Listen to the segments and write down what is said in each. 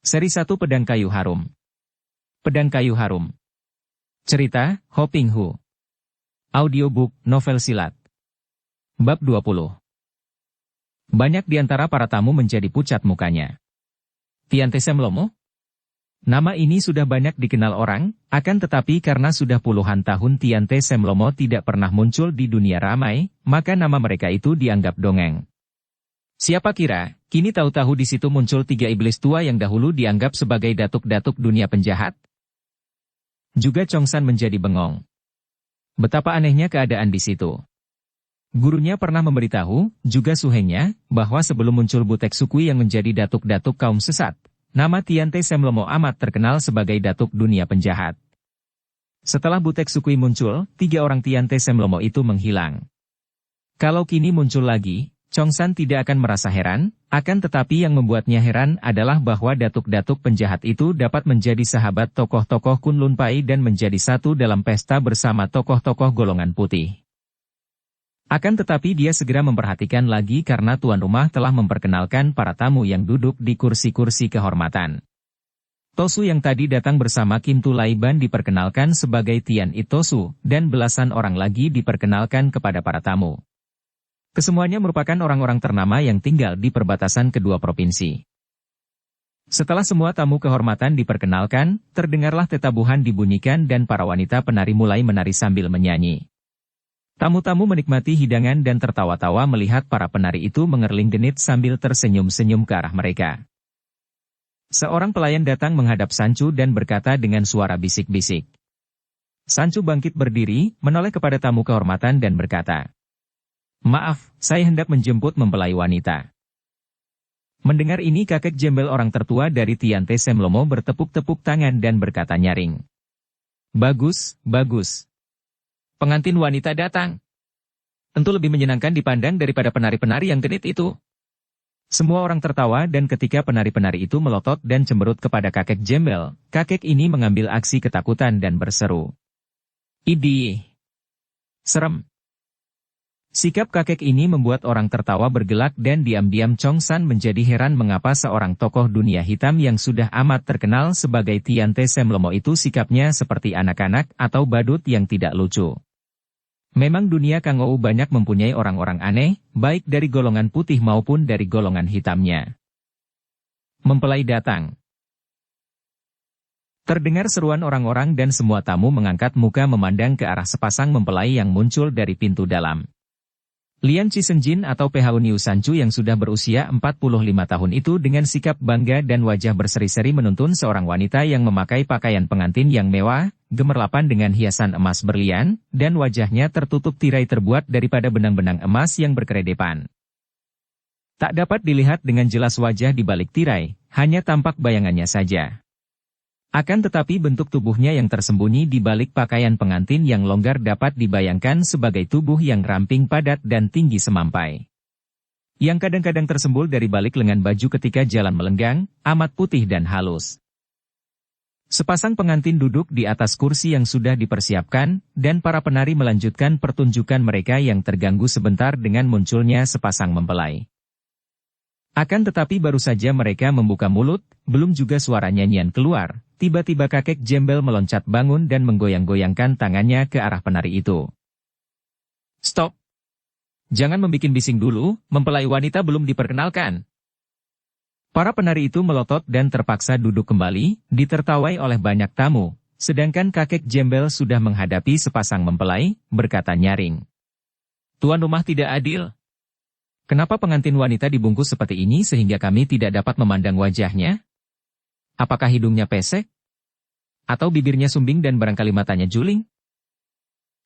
Seri 1 Pedang Kayu Harum. Pedang Kayu Harum. Cerita, Ho Ping Hu. Audiobook, novel silat. Bab 20. Banyak di antara para tamu menjadi pucat mukanya. Tian Te Sem Lomo? Nama ini sudah banyak dikenal orang, akan tetapi karena sudah puluhan tahun Tian Te Sem Lomo tidak pernah muncul di dunia ramai, maka nama mereka itu dianggap dongeng. Siapa kira, kini tahu-tahu di situ muncul 3 iblis tua yang dahulu dianggap sebagai datuk-datuk dunia penjahat? Juga Chong San menjadi bengong. Betapa anehnya keadaan di situ. Gurunya pernah memberitahu, juga suhengnya, bahwa sebelum muncul Butek Sukui yang menjadi datuk-datuk kaum sesat, nama Tian Te Sem Lomo amat terkenal sebagai datuk dunia penjahat. Setelah Butek Sukui muncul, 3 orang Tian Te Sem Lomo itu menghilang. Kalau kini muncul lagi, Chong San tidak akan merasa heran, akan tetapi yang membuatnya heran adalah bahwa datuk-datuk penjahat itu dapat menjadi sahabat tokoh-tokoh Kunlun Pai dan menjadi satu dalam pesta bersama tokoh-tokoh golongan putih. Akan tetapi dia segera memperhatikan lagi karena tuan rumah telah memperkenalkan para tamu yang duduk di kursi-kursi kehormatan. Tosu yang tadi datang bersama Kim Tu Laiban diperkenalkan sebagai Tian It Tosu, dan belasan orang lagi diperkenalkan kepada para tamu. Kesemuanya merupakan orang-orang ternama yang tinggal di perbatasan kedua provinsi. Setelah semua tamu kehormatan diperkenalkan, terdengarlah tetabuhan dibunyikan dan para wanita penari mulai menari sambil menyanyi. Tamu-tamu menikmati hidangan dan tertawa-tawa melihat para penari itu mengerling genit sambil tersenyum-senyum ke arah mereka. Seorang pelayan datang menghadap Sancu dan berkata dengan suara bisik-bisik. Sancu bangkit berdiri, menoleh kepada tamu kehormatan dan berkata, "Maaf, saya hendak menjemput mempelai wanita." Mendengar ini kakek jembel orang tertua dari Tian Te Sem Lomo bertepuk-tepuk tangan dan berkata nyaring. "Bagus, bagus. Pengantin wanita datang. Tentu lebih menyenangkan dipandang daripada penari-penari yang genit itu." Semua orang tertawa dan ketika penari-penari itu melotot dan cemberut kepada kakek jembel, kakek ini mengambil aksi ketakutan dan berseru. "Idih! Serem!" Sikap kakek ini membuat orang tertawa bergelak dan diam-diam Chong San menjadi heran mengapa seorang tokoh dunia hitam yang sudah amat terkenal sebagai Tian Te Sem Lomo itu sikapnya seperti anak-anak atau badut yang tidak lucu. Memang dunia Kang Ou banyak mempunyai orang-orang aneh, baik dari golongan putih maupun dari golongan hitamnya. Mempelai datang. Terdengar seruan orang-orang dan semua tamu mengangkat muka memandang ke arah sepasang mempelai yang muncul dari pintu dalam. Lian Chisenjin atau PHU Niu Sancu yang sudah berusia 45 tahun itu dengan sikap bangga dan wajah berseri-seri menuntun seorang wanita yang memakai pakaian pengantin yang mewah, gemerlapan dengan hiasan emas berlian, dan wajahnya tertutup tirai terbuat daripada benang-benang emas yang berkeredepan. Tak dapat dilihat dengan jelas wajah di balik tirai, hanya tampak bayangannya saja. Akan tetapi bentuk tubuhnya yang tersembunyi di balik pakaian pengantin yang longgar dapat dibayangkan sebagai tubuh yang ramping padat dan tinggi semampai. Yang kadang-kadang tersembul dari balik lengan baju ketika jalan melenggang, amat putih dan halus. Sepasang pengantin duduk di atas kursi yang sudah dipersiapkan, dan para penari melanjutkan pertunjukan mereka yang terganggu sebentar dengan munculnya sepasang mempelai. Akan tetapi baru saja mereka membuka mulut, belum juga suara nyanyian keluar, tiba-tiba kakek jembel meloncat bangun dan menggoyang-goyangkan tangannya ke arah penari itu. "Stop! Jangan membikin bising dulu, mempelai wanita belum diperkenalkan." Para penari itu melotot dan terpaksa duduk kembali, ditertawai oleh banyak tamu, sedangkan kakek jembel sudah menghadapi sepasang mempelai, berkata nyaring. "Tuan rumah tidak adil. Kenapa pengantin wanita dibungkus seperti ini sehingga kami tidak dapat memandang wajahnya? Apakah hidungnya pesek? Atau bibirnya sumbing dan barangkali matanya juling?"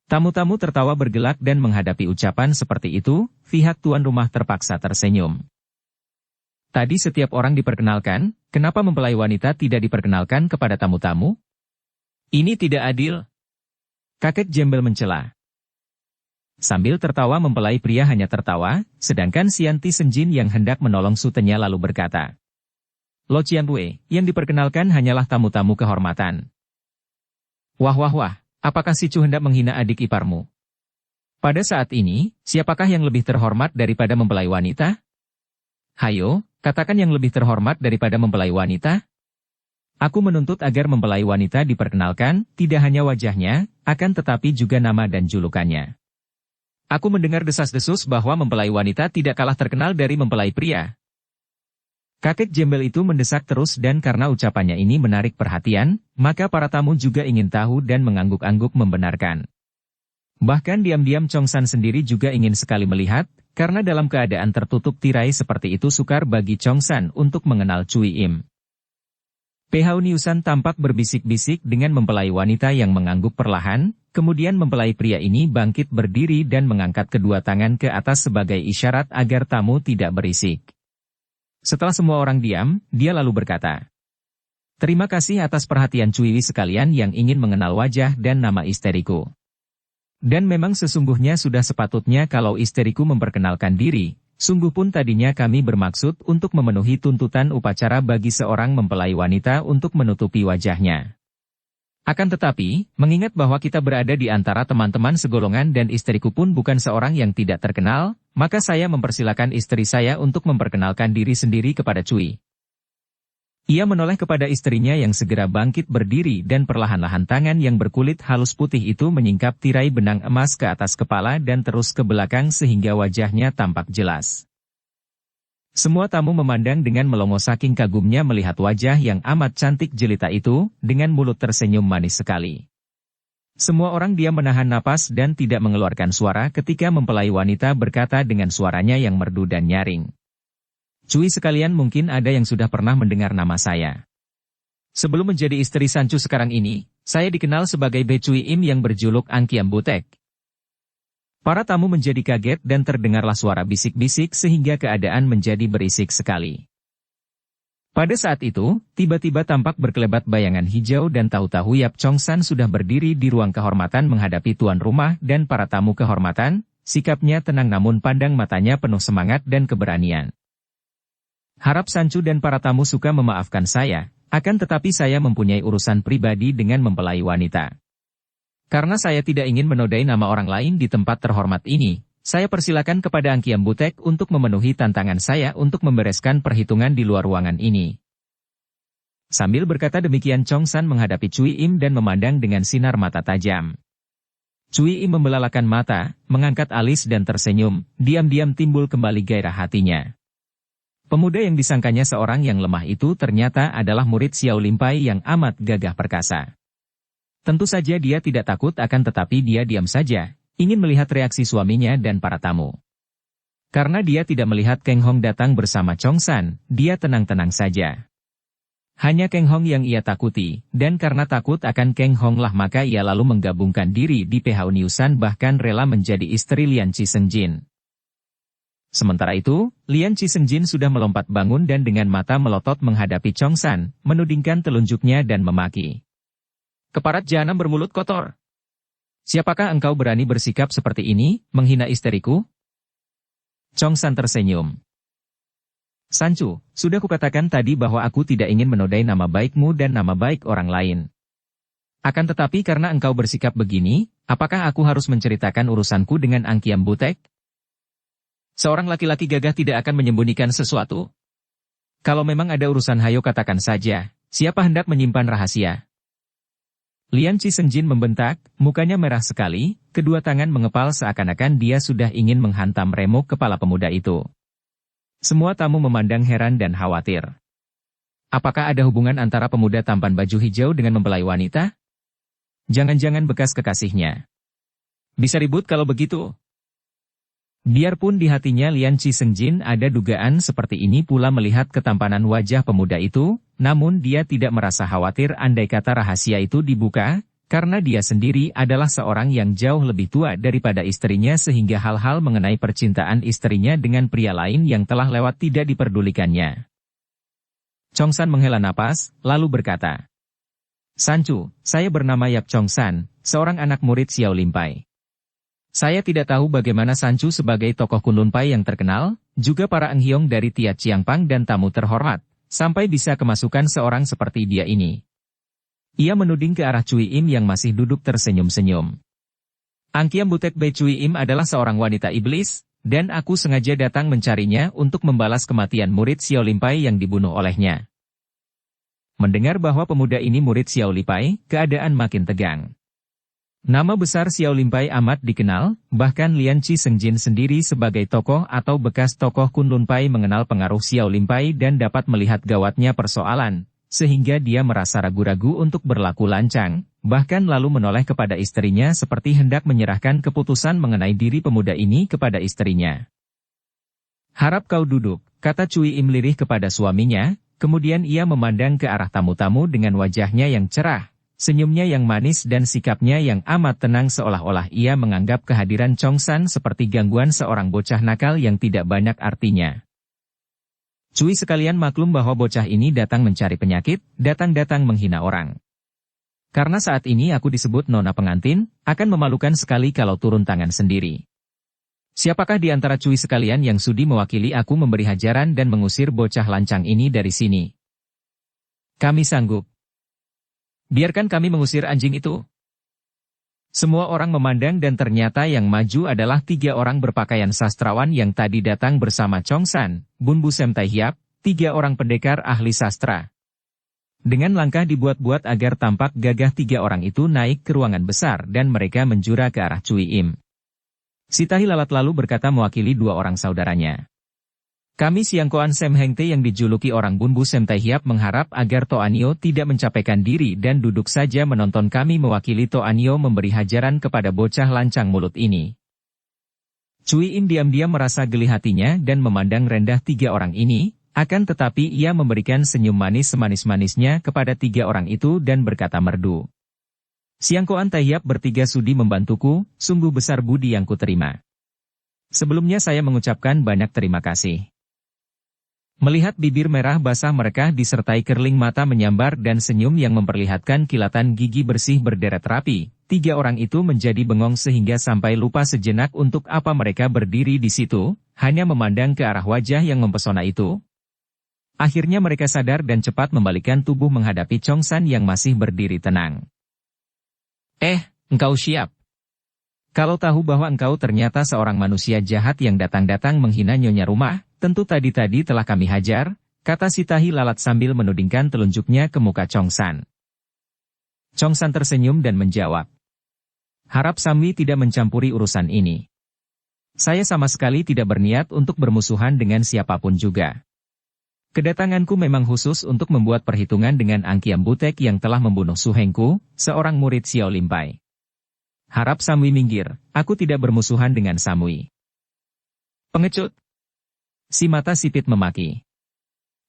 Tamu-tamu tertawa bergelak dan menghadapi ucapan seperti itu, pihak tuan rumah terpaksa tersenyum. Tadi setiap orang diperkenalkan, kenapa mempelai wanita tidak diperkenalkan kepada tamu-tamu? Ini tidak adil. Kakek jembel mencela. Sambil tertawa mempelai pria hanya tertawa, sedangkan Sian Tisenjin yang hendak menolong sutenya lalu berkata. "Lo Qianwei, yang diperkenalkan hanyalah tamu-tamu kehormatan." "Wah wah wah, apakah si Chu hendak menghina adik iparmu? Pada saat ini, siapakah yang lebih terhormat daripada mempelai wanita? Hayo, katakan yang lebih terhormat daripada mempelai wanita." Aku menuntut agar mempelai wanita diperkenalkan, tidak hanya wajahnya, akan tetapi juga nama dan julukannya. Aku mendengar desas-desus bahwa mempelai wanita tidak kalah terkenal dari mempelai pria. Kakek Jembel itu mendesak terus dan karena ucapannya ini menarik perhatian, maka para tamu juga ingin tahu dan mengangguk-angguk membenarkan. Bahkan diam-diam Chongsan sendiri juga ingin sekali melihat, karena dalam keadaan tertutup tirai seperti itu sukar bagi Chongsan untuk mengenal Cui Im. Pehau Niusan tampak berbisik-bisik dengan mempelai wanita yang mengangguk perlahan, kemudian mempelai pria ini bangkit berdiri dan mengangkat kedua tangan ke atas sebagai isyarat agar tamu tidak berisik. Setelah semua orang diam, dia lalu berkata, "Terima kasih atas perhatian cuiwi sekalian yang ingin mengenal wajah dan nama isteriku. Dan memang sesungguhnya sudah sepatutnya kalau isteriku memperkenalkan diri. Sungguh pun tadinya kami bermaksud untuk memenuhi tuntutan upacara bagi seorang mempelai wanita untuk menutupi wajahnya. Akan tetapi, mengingat bahwa kita berada di antara teman-teman segolongan dan istriku pun bukan seorang yang tidak terkenal, maka saya mempersilakan istri saya untuk memperkenalkan diri sendiri kepada Cui." Ia menoleh kepada istrinya yang segera bangkit berdiri dan perlahan-lahan tangan yang berkulit halus putih itu menyingkap tirai benang emas ke atas kepala dan terus ke belakang sehingga wajahnya tampak jelas. Semua tamu memandang dengan melongo saking kagumnya melihat wajah yang amat cantik jelita itu, dengan mulut tersenyum manis sekali. Semua orang diam menahan napas dan tidak mengeluarkan suara ketika mempelai wanita berkata dengan suaranya yang merdu dan nyaring. "Cui sekalian, mungkin ada yang sudah pernah mendengar nama saya. Sebelum menjadi istri Sancu sekarang ini, saya dikenal sebagai Be Cui Im yang berjuluk Angkiam Butek." Para tamu menjadi kaget dan terdengarlah suara bisik-bisik sehingga keadaan menjadi berisik sekali. Pada saat itu, tiba-tiba tampak berkelebat bayangan hijau dan tahu-tahu Yap Chongsan sudah berdiri di ruang kehormatan menghadapi tuan rumah dan para tamu kehormatan, sikapnya tenang namun pandang matanya penuh semangat dan keberanian. "Harap Sancu dan para tamu suka memaafkan saya, akan tetapi saya mempunyai urusan pribadi dengan mempelai wanita. Karena saya tidak ingin menodai nama orang lain di tempat terhormat ini, saya persilakan kepada Angkiam Butek untuk memenuhi tantangan saya untuk membereskan perhitungan di luar ruangan ini." Sambil berkata demikian Chongsan menghadapi Cui Im dan memandang dengan sinar mata tajam. Cui Im membelalakan mata, mengangkat alis dan tersenyum, diam-diam timbul kembali gairah hatinya. Pemuda yang disangkanya seorang yang lemah itu ternyata adalah murid Xiao Limpai yang amat gagah perkasa. Tentu saja dia tidak takut akan tetapi dia diam saja, ingin melihat reaksi suaminya dan para tamu. Karena dia tidak melihat Keng Hong datang bersama Chongsan, dia tenang-tenang saja. Hanya Keng Hong yang ia takuti, dan karena takut akan Keng Hong lah maka ia lalu menggabungkan diri di Pehau Niusan bahkan rela menjadi istri Lian Chisengjin. Sementara itu, Lian Chisengjin sudah melompat bangun dan dengan mata melotot menghadapi Chongsan, menudingkan telunjuknya dan memaki. "Keparat jahanam bermulut kotor! Siapakah engkau berani bersikap seperti ini, menghina istriku?" Chongsan tersenyum. "Sancu, sudah kukatakan tadi bahwa aku tidak ingin menodai nama baikmu dan nama baik orang lain. Akan tetapi karena engkau bersikap begini, apakah aku harus menceritakan urusanku dengan Angkiam Butek? Seorang laki-laki gagah tidak akan menyembunyikan sesuatu. Kalau memang ada urusan hayo katakan saja, siapa hendak menyimpan rahasia?" Lian Chisengjin membentak, mukanya merah sekali, kedua tangan mengepal seakan-akan dia sudah ingin menghantam remuk kepala pemuda itu. Semua tamu memandang heran dan khawatir. Apakah ada hubungan antara pemuda tampan baju hijau dengan mempelai wanita? Jangan-jangan bekas kekasihnya. Bisa ribut kalau begitu. Biarpun di hatinya Lian Chisengjin ada dugaan seperti ini pula melihat ketampanan wajah pemuda itu, namun dia tidak merasa khawatir andai kata rahasia itu dibuka, karena dia sendiri adalah seorang yang jauh lebih tua daripada istrinya sehingga hal-hal mengenai percintaan istrinya dengan pria lain yang telah lewat tidak diperdulikannya. Chongsan menghela napas, lalu berkata, "Sancu, saya bernama Yap Chongsan, seorang anak murid Xiao Limpai. Saya tidak tahu bagaimana Sancu sebagai tokoh Kunlun Pai yang terkenal, juga para enghyong dari Tia Chiangpang dan tamu terhormat, sampai bisa kemasukan seorang seperti dia ini." Ia menuding ke arah Cui Im yang masih duduk tersenyum-senyum. "Angkiam Butek Bei Cui Im adalah seorang wanita iblis, dan aku sengaja datang mencarinya untuk membalas kematian murid Xiao Limpai yang dibunuh olehnya." Mendengar bahwa pemuda ini murid Xiao Lipai, keadaan makin tegang. Nama besar Xiao Lipai amat dikenal, bahkan Lian Qi Sengjin sendiri sebagai tokoh atau bekas tokoh Kunlun Pai mengenal pengaruh Xiao Lipai dan dapat melihat gawatnya persoalan, sehingga dia merasa ragu-ragu untuk berlaku lancang, bahkan lalu menoleh kepada istrinya seperti hendak menyerahkan keputusan mengenai diri pemuda ini kepada istrinya. "Harap kau duduk," kata Cui Im lirih kepada suaminya, kemudian ia memandang ke arah tamu-tamu dengan wajahnya yang cerah. Senyumnya yang manis dan sikapnya yang amat tenang seolah-olah ia menganggap kehadiran Chong San seperti gangguan seorang bocah nakal yang tidak banyak artinya. "Cui sekalian maklum bahwa bocah ini datang mencari penyakit, datang-datang menghina orang. Karena saat ini aku disebut nona pengantin, akan memalukan sekali kalau turun tangan sendiri. Siapakah di antara Cui sekalian yang sudi mewakili aku memberi hajaran dan mengusir bocah lancang ini dari sini? Kami sanggup. Biarkan kami mengusir anjing itu." Semua orang memandang dan ternyata yang maju adalah 3 orang berpakaian sastrawan yang tadi datang bersama Chong San, Bun Bu Sem Tai Hiap, 3 orang pendekar ahli sastra. Dengan langkah dibuat-buat agar tampak gagah 3 orang itu naik ke ruangan besar dan mereka menjura ke arah Cui Im. Si Tahi Lalat lalu berkata mewakili 2 orang saudaranya. "Kami Siangkoan Sem Heng Te yang dijuluki orang Bun Bu Sem Tai Hiap mengharap agar Toanio tidak mencapaikan diri dan duduk saja menonton kami mewakili Toanio memberi hajaran kepada bocah lancang mulut ini." Cui Im diam-diam merasa geli hatinya dan memandang rendah 3 orang ini, akan tetapi ia memberikan senyum manis semanis-manisnya kepada 3 orang itu dan berkata merdu. "Siangkoan Tai Hiap bertiga sudi membantuku, sungguh besar budi yang kuterima. Sebelumnya saya mengucapkan banyak terima kasih." Melihat bibir merah basah mereka disertai kerling mata menyambar dan senyum yang memperlihatkan kilatan gigi bersih berderet rapi, 3 orang itu menjadi bengong sehingga sampai lupa sejenak untuk apa mereka berdiri di situ, hanya memandang ke arah wajah yang mempesona itu. Akhirnya mereka sadar dan cepat membalikkan tubuh menghadapi Chong San yang masih berdiri tenang. Engkau siap? Kalau tahu bahwa engkau ternyata seorang manusia jahat yang datang-datang menghina nyonya rumah, tentu tadi-tadi telah kami hajar, kata si Tahi Lalat sambil menudingkan telunjuknya ke muka Chong San. Chong San tersenyum dan menjawab. "Harap Samwi tidak mencampuri urusan ini. Saya sama sekali tidak berniat untuk bermusuhan dengan siapapun juga. Kedatanganku memang khusus untuk membuat perhitungan dengan Angkiam Butek yang telah membunuh Suhengku, seorang murid Xiao Lipai. Harap Samwi minggir, aku tidak bermusuhan dengan Samwi." "Pengecut!" Si mata sipit memaki.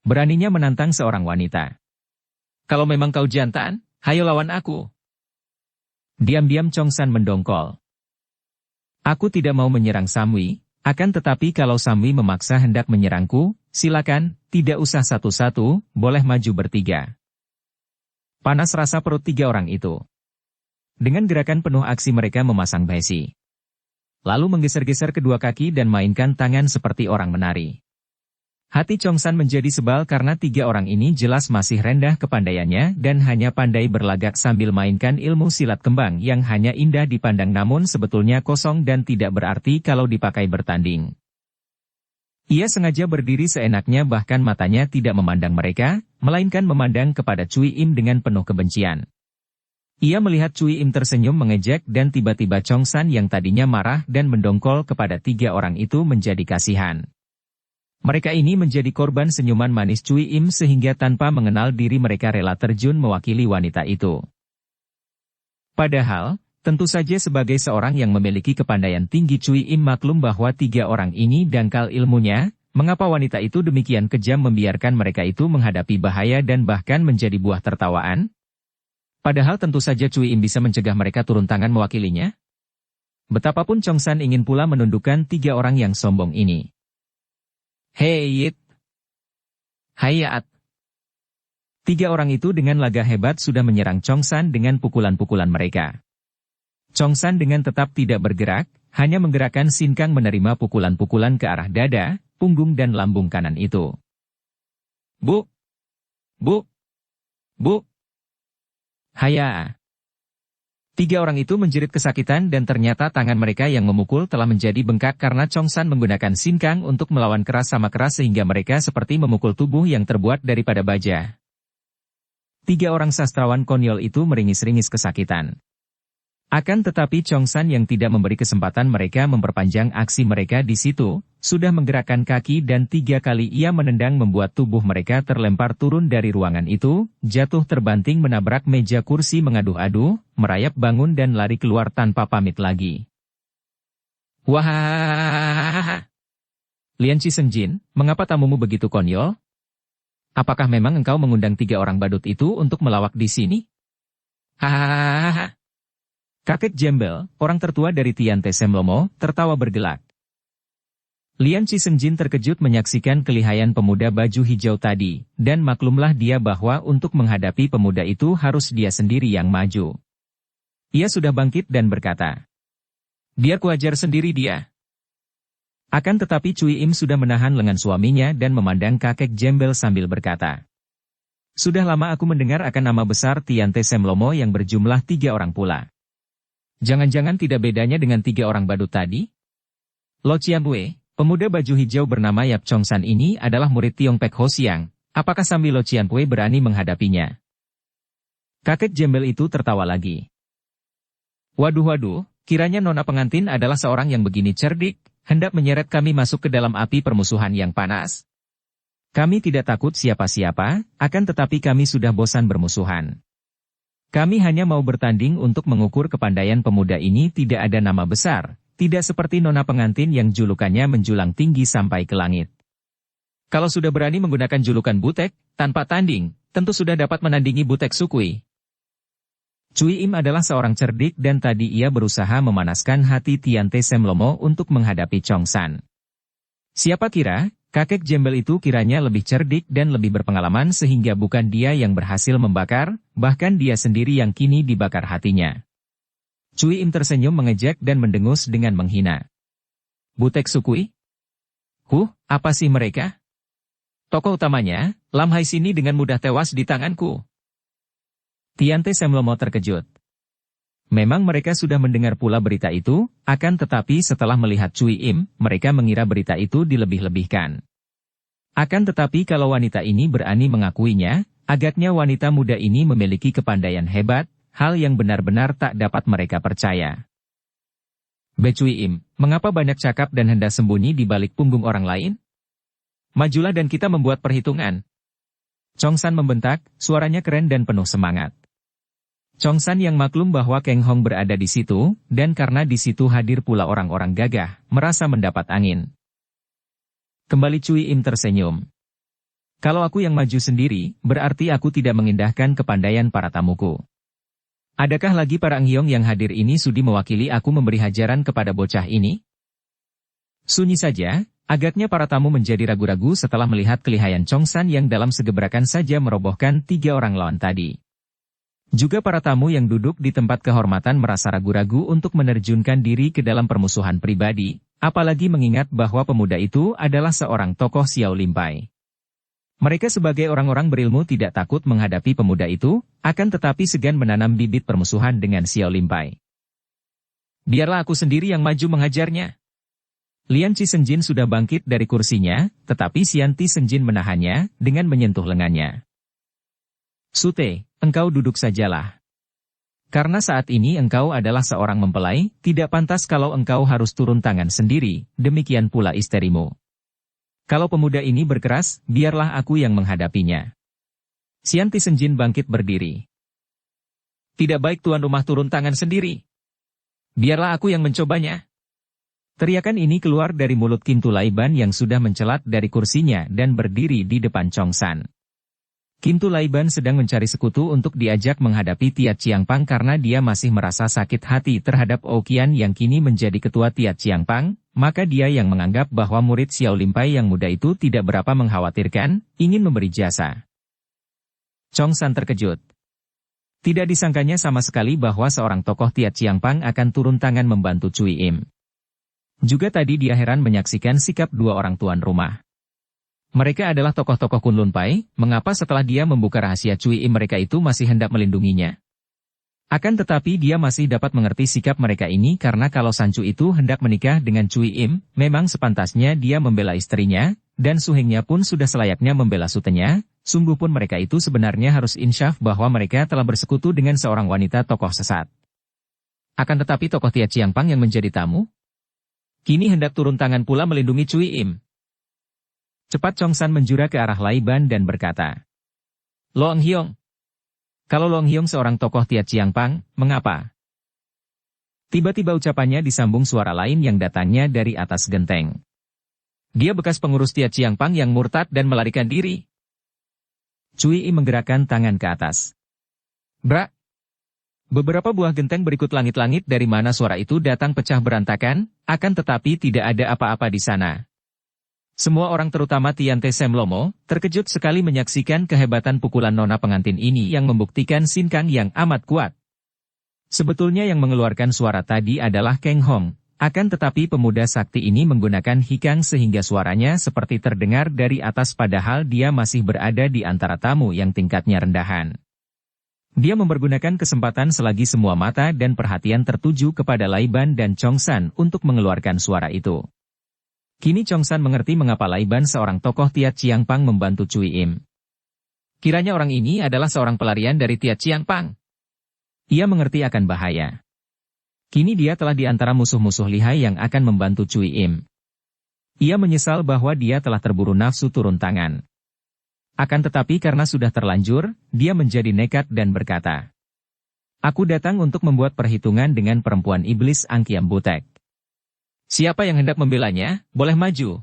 "Beraninya menantang seorang wanita. Kalau memang kau jantan, hayo lawan aku." Diam-diam Chong San mendongkol. "Aku tidak mau menyerang Samwi, akan tetapi kalau Samwi memaksa hendak menyerangku, silakan, tidak usah satu-satu, boleh maju bertiga." Panas rasa perut 3 orang itu. Dengan gerakan penuh aksi mereka memasang besi. Lalu menggeser-geser kedua kaki dan mainkan tangan seperti orang menari. Hati Chong San menjadi sebal karena 3 orang ini jelas masih rendah kepandaiannya dan hanya pandai berlagak sambil mainkan ilmu silat kembang yang hanya indah dipandang namun sebetulnya kosong dan tidak berarti kalau dipakai bertanding. Ia sengaja berdiri seenaknya bahkan matanya tidak memandang mereka, melainkan memandang kepada Cui Im dengan penuh kebencian. Ia melihat Cui Im tersenyum mengejek dan tiba-tiba Chong San yang tadinya marah dan mendongkol kepada 3 orang itu menjadi kasihan. Mereka ini menjadi korban senyuman manis Cui Im sehingga tanpa mengenal diri mereka rela terjun mewakili wanita itu. Padahal, tentu saja sebagai seorang yang memiliki kepandaian tinggi Cui Im maklum bahwa 3 orang ini dangkal ilmunya, mengapa wanita itu demikian kejam membiarkan mereka itu menghadapi bahaya dan bahkan menjadi buah tertawaan? Padahal tentu saja Cui Im bisa mencegah mereka turun tangan mewakilinya. Betapapun Chong San ingin pula menundukkan 3 orang yang sombong ini. "Hei Yit! Hayat!" 3 orang itu dengan lagah hebat sudah menyerang Chong San dengan pukulan-pukulan mereka. Chong San dengan tetap tidak bergerak, hanya menggerakkan sinkang menerima pukulan-pukulan ke arah dada, punggung dan lambung kanan itu. "Bu! Bu! Bu! Haya!" 3 orang itu menjerit kesakitan dan ternyata tangan mereka yang memukul telah menjadi bengkak karena Chong San menggunakan sinkang untuk melawan keras sama keras sehingga mereka seperti memukul tubuh yang terbuat daripada baja. Tiga orang sastrawan konyol itu meringis-ringis kesakitan. Akan tetapi Chongsan yang tidak memberi kesempatan mereka memperpanjang aksi mereka di situ, sudah menggerakkan kaki dan 3 kali ia menendang membuat tubuh mereka terlempar turun dari ruangan itu, jatuh terbanting menabrak meja kursi mengaduh-aduh, merayap bangun dan lari keluar tanpa pamit lagi. Wah! Lian Qisenjin, mengapa tamumu begitu konyol? Apakah memang engkau mengundang 3 orang badut itu untuk melawak di sini? Hahaha! Kakek Jembel, orang tertua dari Tian Te Semlomo, tertawa bergelak. Lian Qisenjin terkejut menyaksikan kelihayan pemuda baju hijau tadi, dan maklumlah dia bahwa untuk menghadapi pemuda itu harus dia sendiri yang maju. Ia sudah bangkit dan berkata, "Biar kuajar sendiri dia." Akan tetapi Cui Im sudah menahan lengan suaminya dan memandang kakek Jembel sambil berkata, "Sudah lama aku mendengar akan nama besar Tian Te Semlomo yang berjumlah 3 orang pula. Jangan-jangan tidak bedanya dengan 3 orang badut tadi? Lo Qianwei, pemuda baju hijau bernama Yap Chongsan ini adalah murid Tiong Pek Ho Siang. Apakah sambil Lo Qianwei berani menghadapinya?" Kakek Jembel itu tertawa lagi. Waduh, kiranya nona pengantin adalah seorang yang begini cerdik, hendak menyeret kami masuk ke dalam api permusuhan yang panas. Kami tidak takut siapa-siapa, akan tetapi kami sudah bosan bermusuhan. Kami hanya mau bertanding untuk mengukur kepandaian pemuda ini. Tidak ada nama besar, tidak seperti nona pengantin yang julukannya menjulang tinggi sampai ke langit. Kalau sudah berani menggunakan julukan butek, tanpa tanding, tentu sudah dapat menandingi butek Sukui. Cui Im adalah seorang cerdik dan tadi ia berusaha memanaskan hati Tian Te Semlomo untuk menghadapi Chongsan. Siapa kira, kakek Jembel itu kiranya lebih cerdik dan lebih berpengalaman sehingga bukan dia yang berhasil membakar, bahkan dia sendiri yang kini dibakar hatinya. Cui Im tersenyum mengejek dan mendengus dengan menghina. Butek Sukui? Apa sih mereka? Tokoh utamanya, Lam Hai sini dengan mudah tewas di tanganku. Tian Te Semlomo terkejut. Memang mereka sudah mendengar pula berita itu, akan tetapi setelah melihat Cui Im, mereka mengira berita itu dilebih-lebihkan. Akan tetapi kalau wanita ini berani mengakuinya, agaknya wanita muda ini memiliki kepandaian hebat, hal yang benar-benar tak dapat mereka percaya. Be Cui Im, mengapa banyak cakap dan hendak sembunyi di balik punggung orang lain? Majulah dan kita membuat perhitungan. Chongsan membentak, suaranya keren dan penuh semangat. Chongsan yang maklum bahwa Keng Hong berada di situ, dan karena di situ hadir pula orang-orang gagah, merasa mendapat angin. Kembali Cui Im tersenyum. Kalau aku yang maju sendiri, berarti aku tidak mengindahkan kepandaian para tamuku. Adakah lagi para Enghyong yang hadir ini sudi mewakili aku memberi hajaran kepada bocah ini? Sunyi saja, agaknya para tamu menjadi ragu-ragu setelah melihat kelihayan Chongsan yang dalam segebrakan saja merobohkan 3 orang lawan tadi. Juga para tamu yang duduk di tempat kehormatan merasa ragu-ragu untuk menerjunkan diri ke dalam permusuhan pribadi, apalagi mengingat bahwa pemuda itu adalah seorang tokoh Xiao Limpai. Mereka sebagai orang-orang berilmu tidak takut menghadapi pemuda itu, akan tetapi segan menanam bibit permusuhan dengan Xiao Limpai. Biarlah aku sendiri yang maju menghajarnya. Lian Qisenjin sudah bangkit dari kursinya, tetapi Xian Qisenjin menahannya dengan menyentuh lengannya. Sute, engkau duduk sajalah. Karena saat ini engkau adalah seorang mempelai, tidak pantas kalau engkau harus turun tangan sendiri, demikian pula istrimu. Kalau pemuda ini berkeras, biarlah aku yang menghadapinya. Xian Qisenjin bangkit berdiri. Tidak baik tuan rumah turun tangan sendiri. Biarlah aku yang mencobanya. Teriakan ini keluar dari mulut Kim Tulaiban yang sudah mencelat dari kursinya dan berdiri di depan Chongsan. Kim Tulaiban sedang mencari sekutu untuk diajak menghadapi Tiat Chiangpang karena dia masih merasa sakit hati terhadap Ouqian yang kini menjadi ketua Tiat Chiangpang, maka dia yang menganggap bahwa murid Xiao Limpai yang muda itu tidak berapa mengkhawatirkan, ingin memberi jasa. Chongsan terkejut. Tidak disangkanya sama sekali bahwa seorang tokoh Tiat Chiangpang akan turun tangan membantu Cui Im. Juga tadi dia heran menyaksikan sikap 2 orang tuan rumah. Mereka adalah tokoh-tokoh Kunlun Pai, mengapa setelah dia membuka rahasia Cui Im mereka itu masih hendak melindunginya? Akan tetapi dia masih dapat mengerti sikap mereka ini karena kalau Sancu itu hendak menikah dengan Cui Im, memang sepantasnya dia membela istrinya, dan suhengnya pun sudah selayaknya membela sutenya, sungguh pun mereka itu sebenarnya harus insyaf bahwa mereka telah bersekutu dengan seorang wanita tokoh sesat. Akan tetapi tokoh Tia Chiangpang yang menjadi tamu, kini hendak turun tangan pula melindungi Cui Im. Cepat Chong San menjura ke arah Lai Ban dan berkata, Long Hyong. Kalau Long Hyong seorang tokoh Tia Chiangpang, mengapa? Tiba-tiba ucapannya disambung suara lain yang datangnya dari atas genteng. Dia bekas pengurus Tia Chiangpang yang murtad dan melarikan diri. Cui Im menggerakkan tangan ke atas. Brak! Beberapa buah genteng berikut langit-langit dari mana suara itu datang pecah berantakan, akan tetapi tidak ada apa-apa di sana. Semua orang terutama Tian Te Sem Lomo, terkejut sekali menyaksikan kehebatan pukulan nona pengantin ini yang membuktikan Sin Kang yang amat kuat. Sebetulnya yang mengeluarkan suara tadi adalah Kang Hong, akan tetapi pemuda sakti ini menggunakan hikang sehingga suaranya seperti terdengar dari atas padahal dia masih berada di antara tamu yang tingkatnya rendahan. Dia mempergunakan kesempatan selagi semua mata dan perhatian tertuju kepada Lai Ban dan Chong San untuk mengeluarkan suara itu. Kini Chong San mengerti mengapa Lai Ban seorang tokoh Tia Chiangpang membantu Cui Im. Kiranya orang ini adalah seorang pelarian dari Tia Chiangpang. Ia mengerti akan bahaya. Kini dia telah di antara musuh-musuh lihai yang akan membantu Cui Im. Ia menyesal bahwa dia telah terburu nafsu turun tangan. Akan tetapi karena sudah terlanjur, dia menjadi nekat dan berkata, Aku datang untuk membuat perhitungan dengan perempuan iblis Angkiam Butek. Siapa yang hendak membelanya, boleh maju.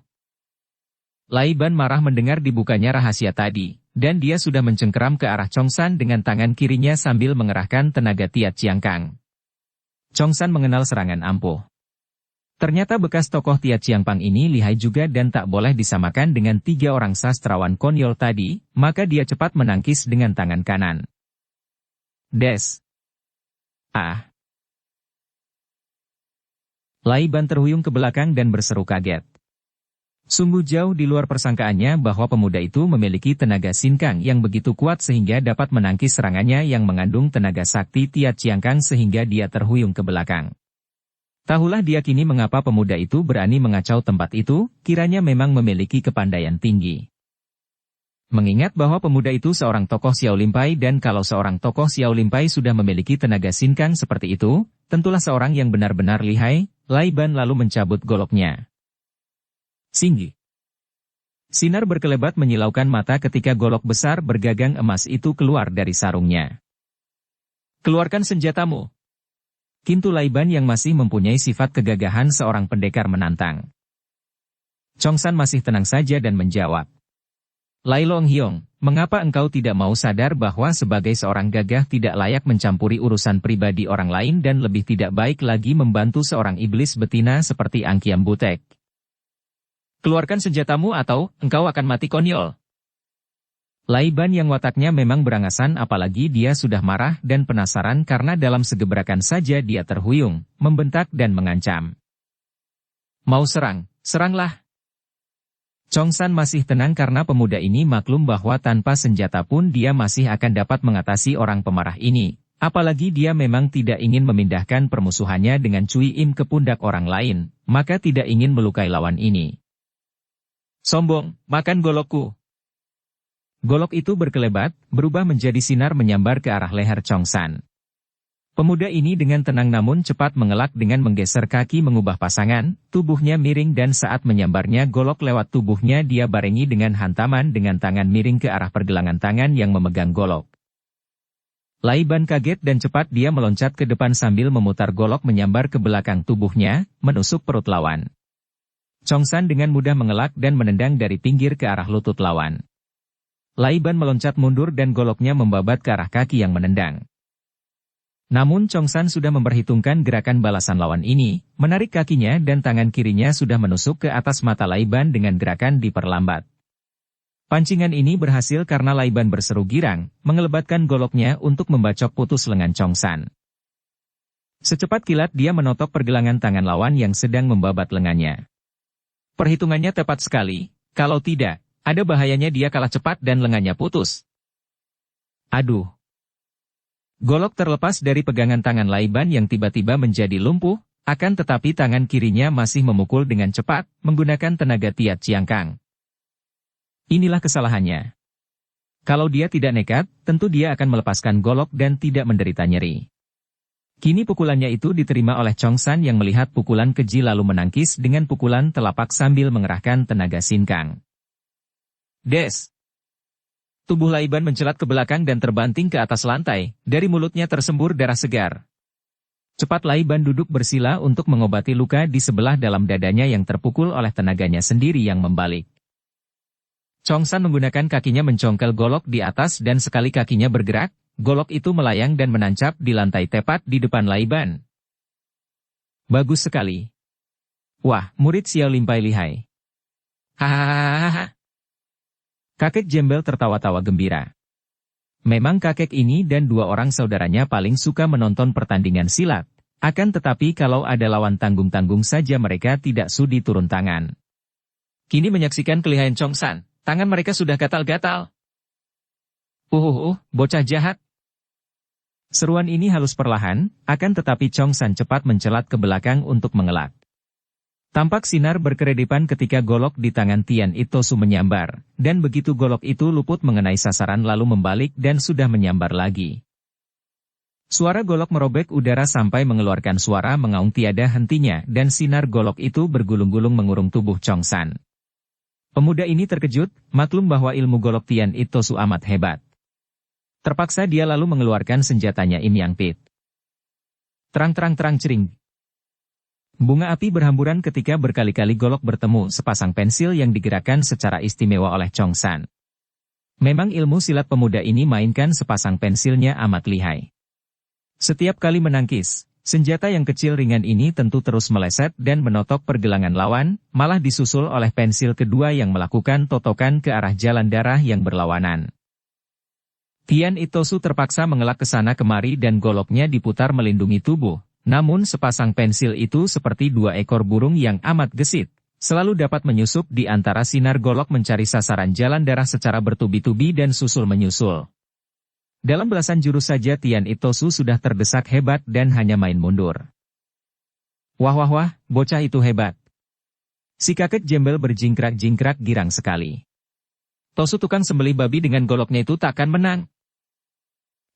Lai Ban marah mendengar dibukanya rahasia tadi, dan dia sudah mencengkeram ke arah Chong San dengan tangan kirinya sambil mengerahkan tenaga Tia Chiangpang. Chong San mengenal serangan ampuh. Ternyata bekas tokoh Tia Chiangpang ini lihai juga dan tak boleh disamakan dengan 3 orang sastrawan konyol tadi, maka dia cepat menangkis dengan tangan kanan. Des. Ah. Lai Ban terhuyung ke belakang dan berseru kaget. Sungguh jauh di luar persangkaannya bahwa pemuda itu memiliki tenaga Sin Kang yang begitu kuat sehingga dapat menangkis serangannya yang mengandung tenaga sakti Tia Chiangpang sehingga dia terhuyung ke belakang. Tahulah dia kini mengapa pemuda itu berani mengacau tempat itu, kiranya memang memiliki kepandaian tinggi. Mengingat bahwa pemuda itu seorang tokoh Xiao Limpai dan kalau seorang tokoh Xiao Limpai sudah memiliki tenaga Sin Kang seperti itu, tentulah seorang yang benar-benar lihai. Lai Ban lalu mencabut goloknya. Singgi. Sinar berkelebat menyilaukan mata ketika golok besar bergagang emas itu keluar dari sarungnya. Keluarkan senjatamu. Kintu Lai Ban yang masih mempunyai sifat kegagahan seorang pendekar menantang. Chong San masih tenang saja dan menjawab. Lai Long Hyong, mengapa engkau tidak mau sadar bahwa sebagai seorang gagah tidak layak mencampuri urusan pribadi orang lain dan lebih tidak baik lagi membantu seorang iblis betina seperti Angkiam Butek? Keluarkan senjatamu atau engkau akan mati konyol. Lai Ban yang wataknya memang berangasan apalagi dia sudah marah dan penasaran karena dalam segebrakan saja dia terhuyung, membentak dan mengancam. Mau serang, seranglah. Chong San masih tenang karena pemuda ini maklum bahwa tanpa senjata pun dia masih akan dapat mengatasi orang pemarah ini. Apalagi dia memang tidak ingin memindahkan permusuhannya dengan Cui Im ke pundak orang lain, maka tidak ingin melukai lawan ini. Sombong, makan golokku. Golok itu berkelebat, berubah menjadi sinar menyambar ke arah leher Chong San. Pemuda ini dengan tenang namun cepat mengelak dengan menggeser kaki mengubah pasangan, tubuhnya miring dan saat menyambarnya golok lewat tubuhnya dia barengi dengan hantaman dengan tangan miring ke arah pergelangan tangan yang memegang golok. Lai Ban kaget dan cepat dia meloncat ke depan sambil memutar golok menyambar ke belakang tubuhnya, menusuk perut lawan. Chong San dengan mudah mengelak dan menendang dari pinggir ke arah lutut lawan. Lai Ban meloncat mundur dan goloknya membabat ke arah kaki yang menendang. Namun Chong San sudah memperhitungkan gerakan balasan lawan ini, menarik kakinya dan tangan kirinya sudah menusuk ke atas mata Lai Ban dengan gerakan diperlambat. Pancingan ini berhasil karena Lai Ban berseru girang, mengelebatkan goloknya untuk membacok putus lengan Chong San. Secepat kilat dia menotok pergelangan tangan lawan yang sedang membabat lengannya. Perhitungannya tepat sekali, kalau tidak, ada bahayanya dia kalah cepat dan lengannya putus. Aduh! Golok terlepas dari pegangan tangan Lai Ban yang tiba-tiba menjadi lumpuh, akan tetapi tangan kirinya masih memukul dengan cepat, menggunakan tenaga Tia Chiangpang. Inilah kesalahannya. Kalau dia tidak nekat, tentu dia akan melepaskan golok dan tidak menderita nyeri. Kini pukulannya itu diterima oleh Chong San yang melihat pukulan keji lalu menangkis dengan pukulan telapak sambil mengerahkan tenaga sinkang. Des! Tubuh Lai Ban mencelat ke belakang dan terbanting ke atas lantai, dari mulutnya tersembur darah segar. Cepat Lai Ban duduk bersila untuk mengobati luka di sebelah dalam dadanya yang terpukul oleh tenaganya sendiri yang membalik. Chong San menggunakan kakinya mencongkel golok di atas dan sekali kakinya bergerak, golok itu melayang dan menancap di lantai tepat di depan Lai Ban. Bagus sekali. Wah, murid Xiao Limpai lihai. Hahaha. Kakek Jembel tertawa-tawa gembira. Memang kakek ini dan dua orang saudaranya paling suka menonton pertandingan silat. Akan tetapi kalau ada lawan tanggung-tanggung saja mereka tidak sudi turun tangan. Kini menyaksikan kelihayan Chong San, tangan mereka sudah gatal-gatal. Bocah jahat. Seruan ini halus perlahan, akan tetapi Chong San cepat mencelat ke belakang untuk mengelak. Tampak sinar berkeredepan ketika golok di tangan Tian Itosu menyambar, dan begitu golok itu luput mengenai sasaran lalu membalik dan sudah menyambar lagi. Suara golok merobek udara sampai mengeluarkan suara mengaung tiada hentinya dan sinar golok itu bergulung-gulung mengurung tubuh Chong San. Pemuda ini terkejut, maklum bahwa ilmu golok Tian Itosu amat hebat. Terpaksa dia lalu mengeluarkan senjatanya Im Yang Pit. Terang-terang-terang cering. Bunga api berhamburan ketika berkali-kali golok bertemu sepasang pensil yang digerakkan secara istimewa oleh Chong San. Memang ilmu silat pemuda ini mainkan sepasang pensilnya amat lihai. Setiap kali menangkis, senjata yang kecil ringan ini tentu terus meleset dan menotok pergelangan lawan, malah disusul oleh pensil kedua yang melakukan totokan ke arah jalan darah yang berlawanan. Tian Itosu terpaksa mengelak ke sana kemari dan goloknya diputar melindungi tubuh. Namun sepasang pensil itu seperti dua ekor burung yang amat gesit, selalu dapat menyusup di antara sinar golok mencari sasaran jalan darah secara bertubi-tubi dan susul menyusul. Dalam belasan jurus saja Tian Itosu sudah terdesak hebat dan hanya main mundur. Wah, bocah itu hebat. Si kakek Jembel berjingkrak-jingkrak girang sekali. Tosu tukang sembelih babi dengan goloknya itu takkan menang.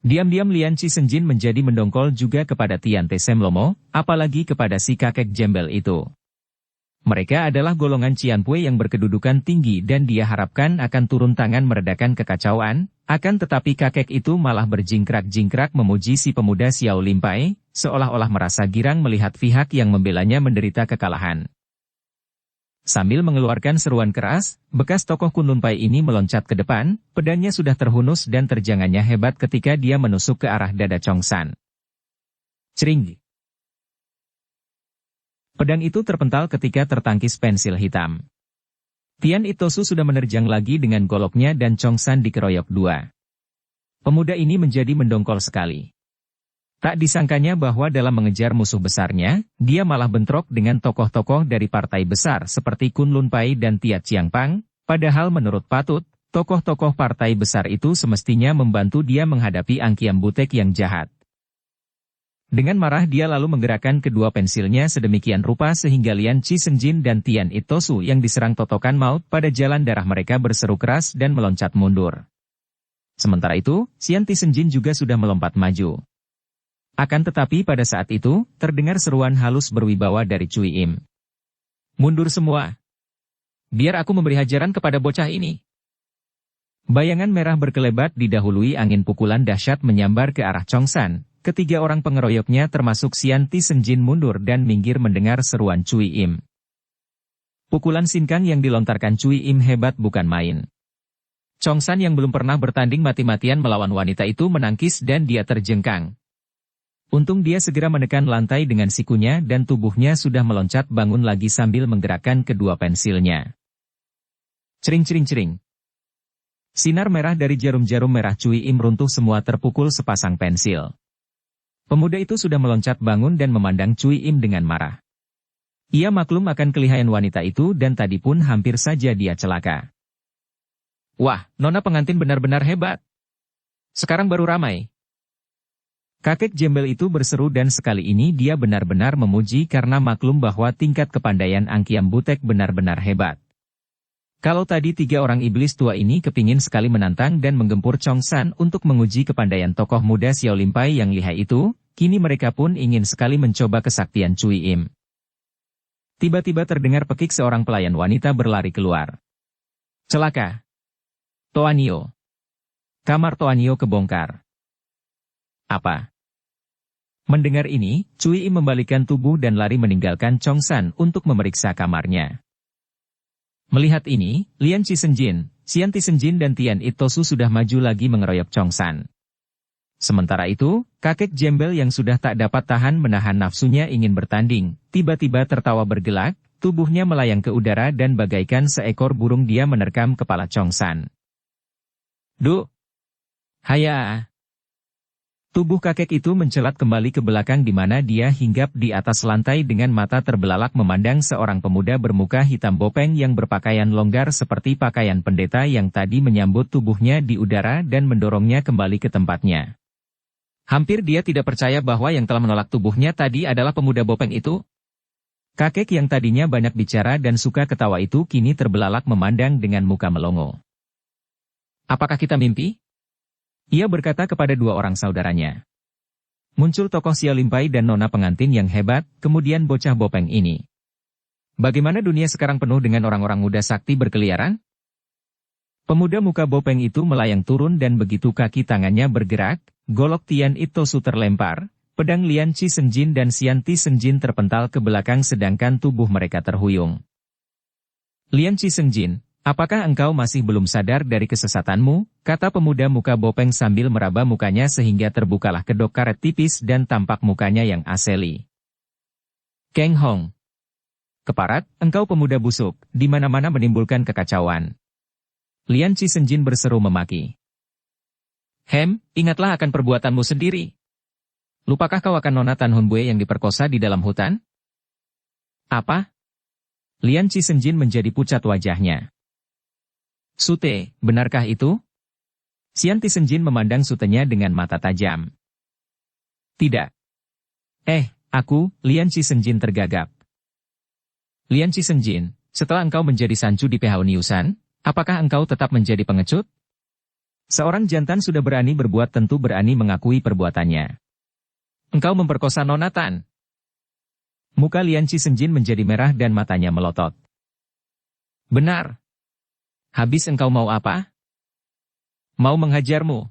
Diam-diam Lian Chi Senjin menjadi mendongkol juga kepada Tian Te Semlomo, apalagi kepada si kakek Jembel itu. Mereka adalah golongan Cianpue yang berkedudukan tinggi dan dia harapkan akan turun tangan meredakan kekacauan, akan tetapi kakek itu malah berjingkrak-jingkrak memuji si pemuda Xiao Limpai, seolah-olah merasa girang melihat pihak yang membelanya menderita kekalahan. Sambil mengeluarkan seruan keras, bekas tokoh Kunlun Pai ini meloncat ke depan, pedangnya sudah terhunus dan terjangannya hebat ketika dia menusuk ke arah dada Chong San. Cering! Pedang itu terpental ketika tertangkis pensil hitam. Tian Itosu sudah menerjang lagi dengan goloknya dan Chong San dikeroyok dua. Pemuda ini menjadi mendongkol sekali. Tak disangkanya bahwa dalam mengejar musuh besarnya, dia malah bentrok dengan tokoh-tokoh dari partai besar seperti Kunlun Pai dan Tia Chiang Pang, padahal menurut Patut, tokoh-tokoh partai besar itu semestinya membantu dia menghadapi Angkiam Butek yang jahat. Dengan marah dia lalu menggerakkan kedua pensilnya sedemikian rupa sehingga Lian Chi Senjin dan Tian Itosu yang diserang totokan maut pada jalan darah mereka berseru keras dan meloncat mundur. Sementara itu, Xian Ti Senjin juga sudah melompat maju. Akan tetapi pada saat itu, terdengar seruan halus berwibawa dari Cui Im. Mundur semua. Biar aku memberi hajaran kepada bocah ini. Bayangan merah berkelebat didahului angin pukulan dahsyat menyambar ke arah Chong San. Ketiga orang pengeroyoknya termasuk Xian Ti Senjin mundur dan minggir mendengar seruan Cui Im. Pukulan sinkang yang dilontarkan Cui Im hebat bukan main. Chong San yang belum pernah bertanding mati-matian melawan wanita itu menangkis dan dia terjengkang. Untung dia segera menekan lantai dengan sikunya dan tubuhnya sudah meloncat bangun lagi sambil menggerakkan kedua pensilnya. Cering-cering-cering. Sinar merah dari jarum-jarum merah Cui Im runtuh semua terpukul sepasang pensil. Pemuda itu sudah meloncat bangun dan memandang Cui Im dengan marah. Ia maklum akan kelihayan wanita itu dan tadi pun hampir saja dia celaka. Wah, nona pengantin benar-benar hebat. Sekarang baru ramai. Kakek Jembel itu berseru dan sekali ini dia benar-benar memuji karena maklum bahwa tingkat kepandaian Angkiam Butek benar-benar hebat. Kalau tadi tiga orang iblis tua ini kepingin sekali menantang dan menggempur Chong San untuk menguji kepandaian tokoh muda Xiao Limpai yang lihai itu, kini mereka pun ingin sekali mencoba kesaktian Cui Im. Tiba-tiba terdengar pekik seorang pelayan wanita berlari keluar. Celaka! Toanio! Kamar Toanio kebongkar. Apa? Mendengar ini, Cui Im membalikkan tubuh dan lari meninggalkan Chong San untuk memeriksa kamarnya. Melihat ini, Lian Qisenjin, Xian Tisenjin dan Tian Itosu sudah maju lagi mengeroyok Chong San. Sementara itu, kakek Jembel yang sudah tak dapat tahan menahan nafsunya ingin bertanding, tiba-tiba tertawa bergelak, tubuhnya melayang ke udara dan bagaikan seekor burung dia menerkam kepala Chong San. Duh! Haya! Tubuh kakek itu mencelat kembali ke belakang di mana dia hinggap di atas lantai dengan mata terbelalak memandang seorang pemuda bermuka hitam bopeng yang berpakaian longgar seperti pakaian pendeta yang tadi menyambut tubuhnya di udara dan mendorongnya kembali ke tempatnya. Hampir dia tidak percaya bahwa yang telah menolak tubuhnya tadi adalah pemuda bopeng itu. Kakek yang tadinya banyak bicara dan suka ketawa itu kini terbelalak memandang dengan muka melongo. Apakah kita mimpi? Ia berkata kepada dua orang saudaranya. Muncul tokoh Xiao Limpai dan nona pengantin yang hebat, kemudian bocah bopeng ini. Bagaimana dunia sekarang penuh dengan orang-orang muda sakti berkeliaran? Pemuda muka bopeng itu melayang turun dan begitu kaki tangannya bergerak, golok Tian Itosu terlempar, pedang Lian Qisenjin dan Xian Tisenjin terpental ke belakang sedangkan tubuh mereka terhuyung. Lian Qisenjin, apakah engkau masih belum sadar dari kesesatanmu? Kata pemuda muka bopeng sambil meraba mukanya sehingga terbukalah kedok karet tipis dan tampak mukanya yang aseli. Keng Hong. Keparat, engkau pemuda busuk, di mana-mana menimbulkan kekacauan. Lian Qisenjin berseru memaki. Ingatlah akan perbuatanmu sendiri. Lupakah kau akan nona Tan Hun Bue yang diperkosa di dalam hutan? Apa? Lian Qisenjin menjadi pucat wajahnya. Sute, benarkah itu? Xian Tisenjin memandang sutenya dengan mata tajam. Tidak. Aku, Lian Qisenjin tergagap. Lian Qisenjin, setelah engkau menjadi sancu di PH Niusan, apakah engkau tetap menjadi pengecut? Seorang jantan sudah berani berbuat tentu berani mengakui perbuatannya. Engkau memperkosa nona Tan. Muka Lian Qisenjin menjadi merah dan matanya melotot. Benar. Habis engkau mau apa? Mau menghajarmu.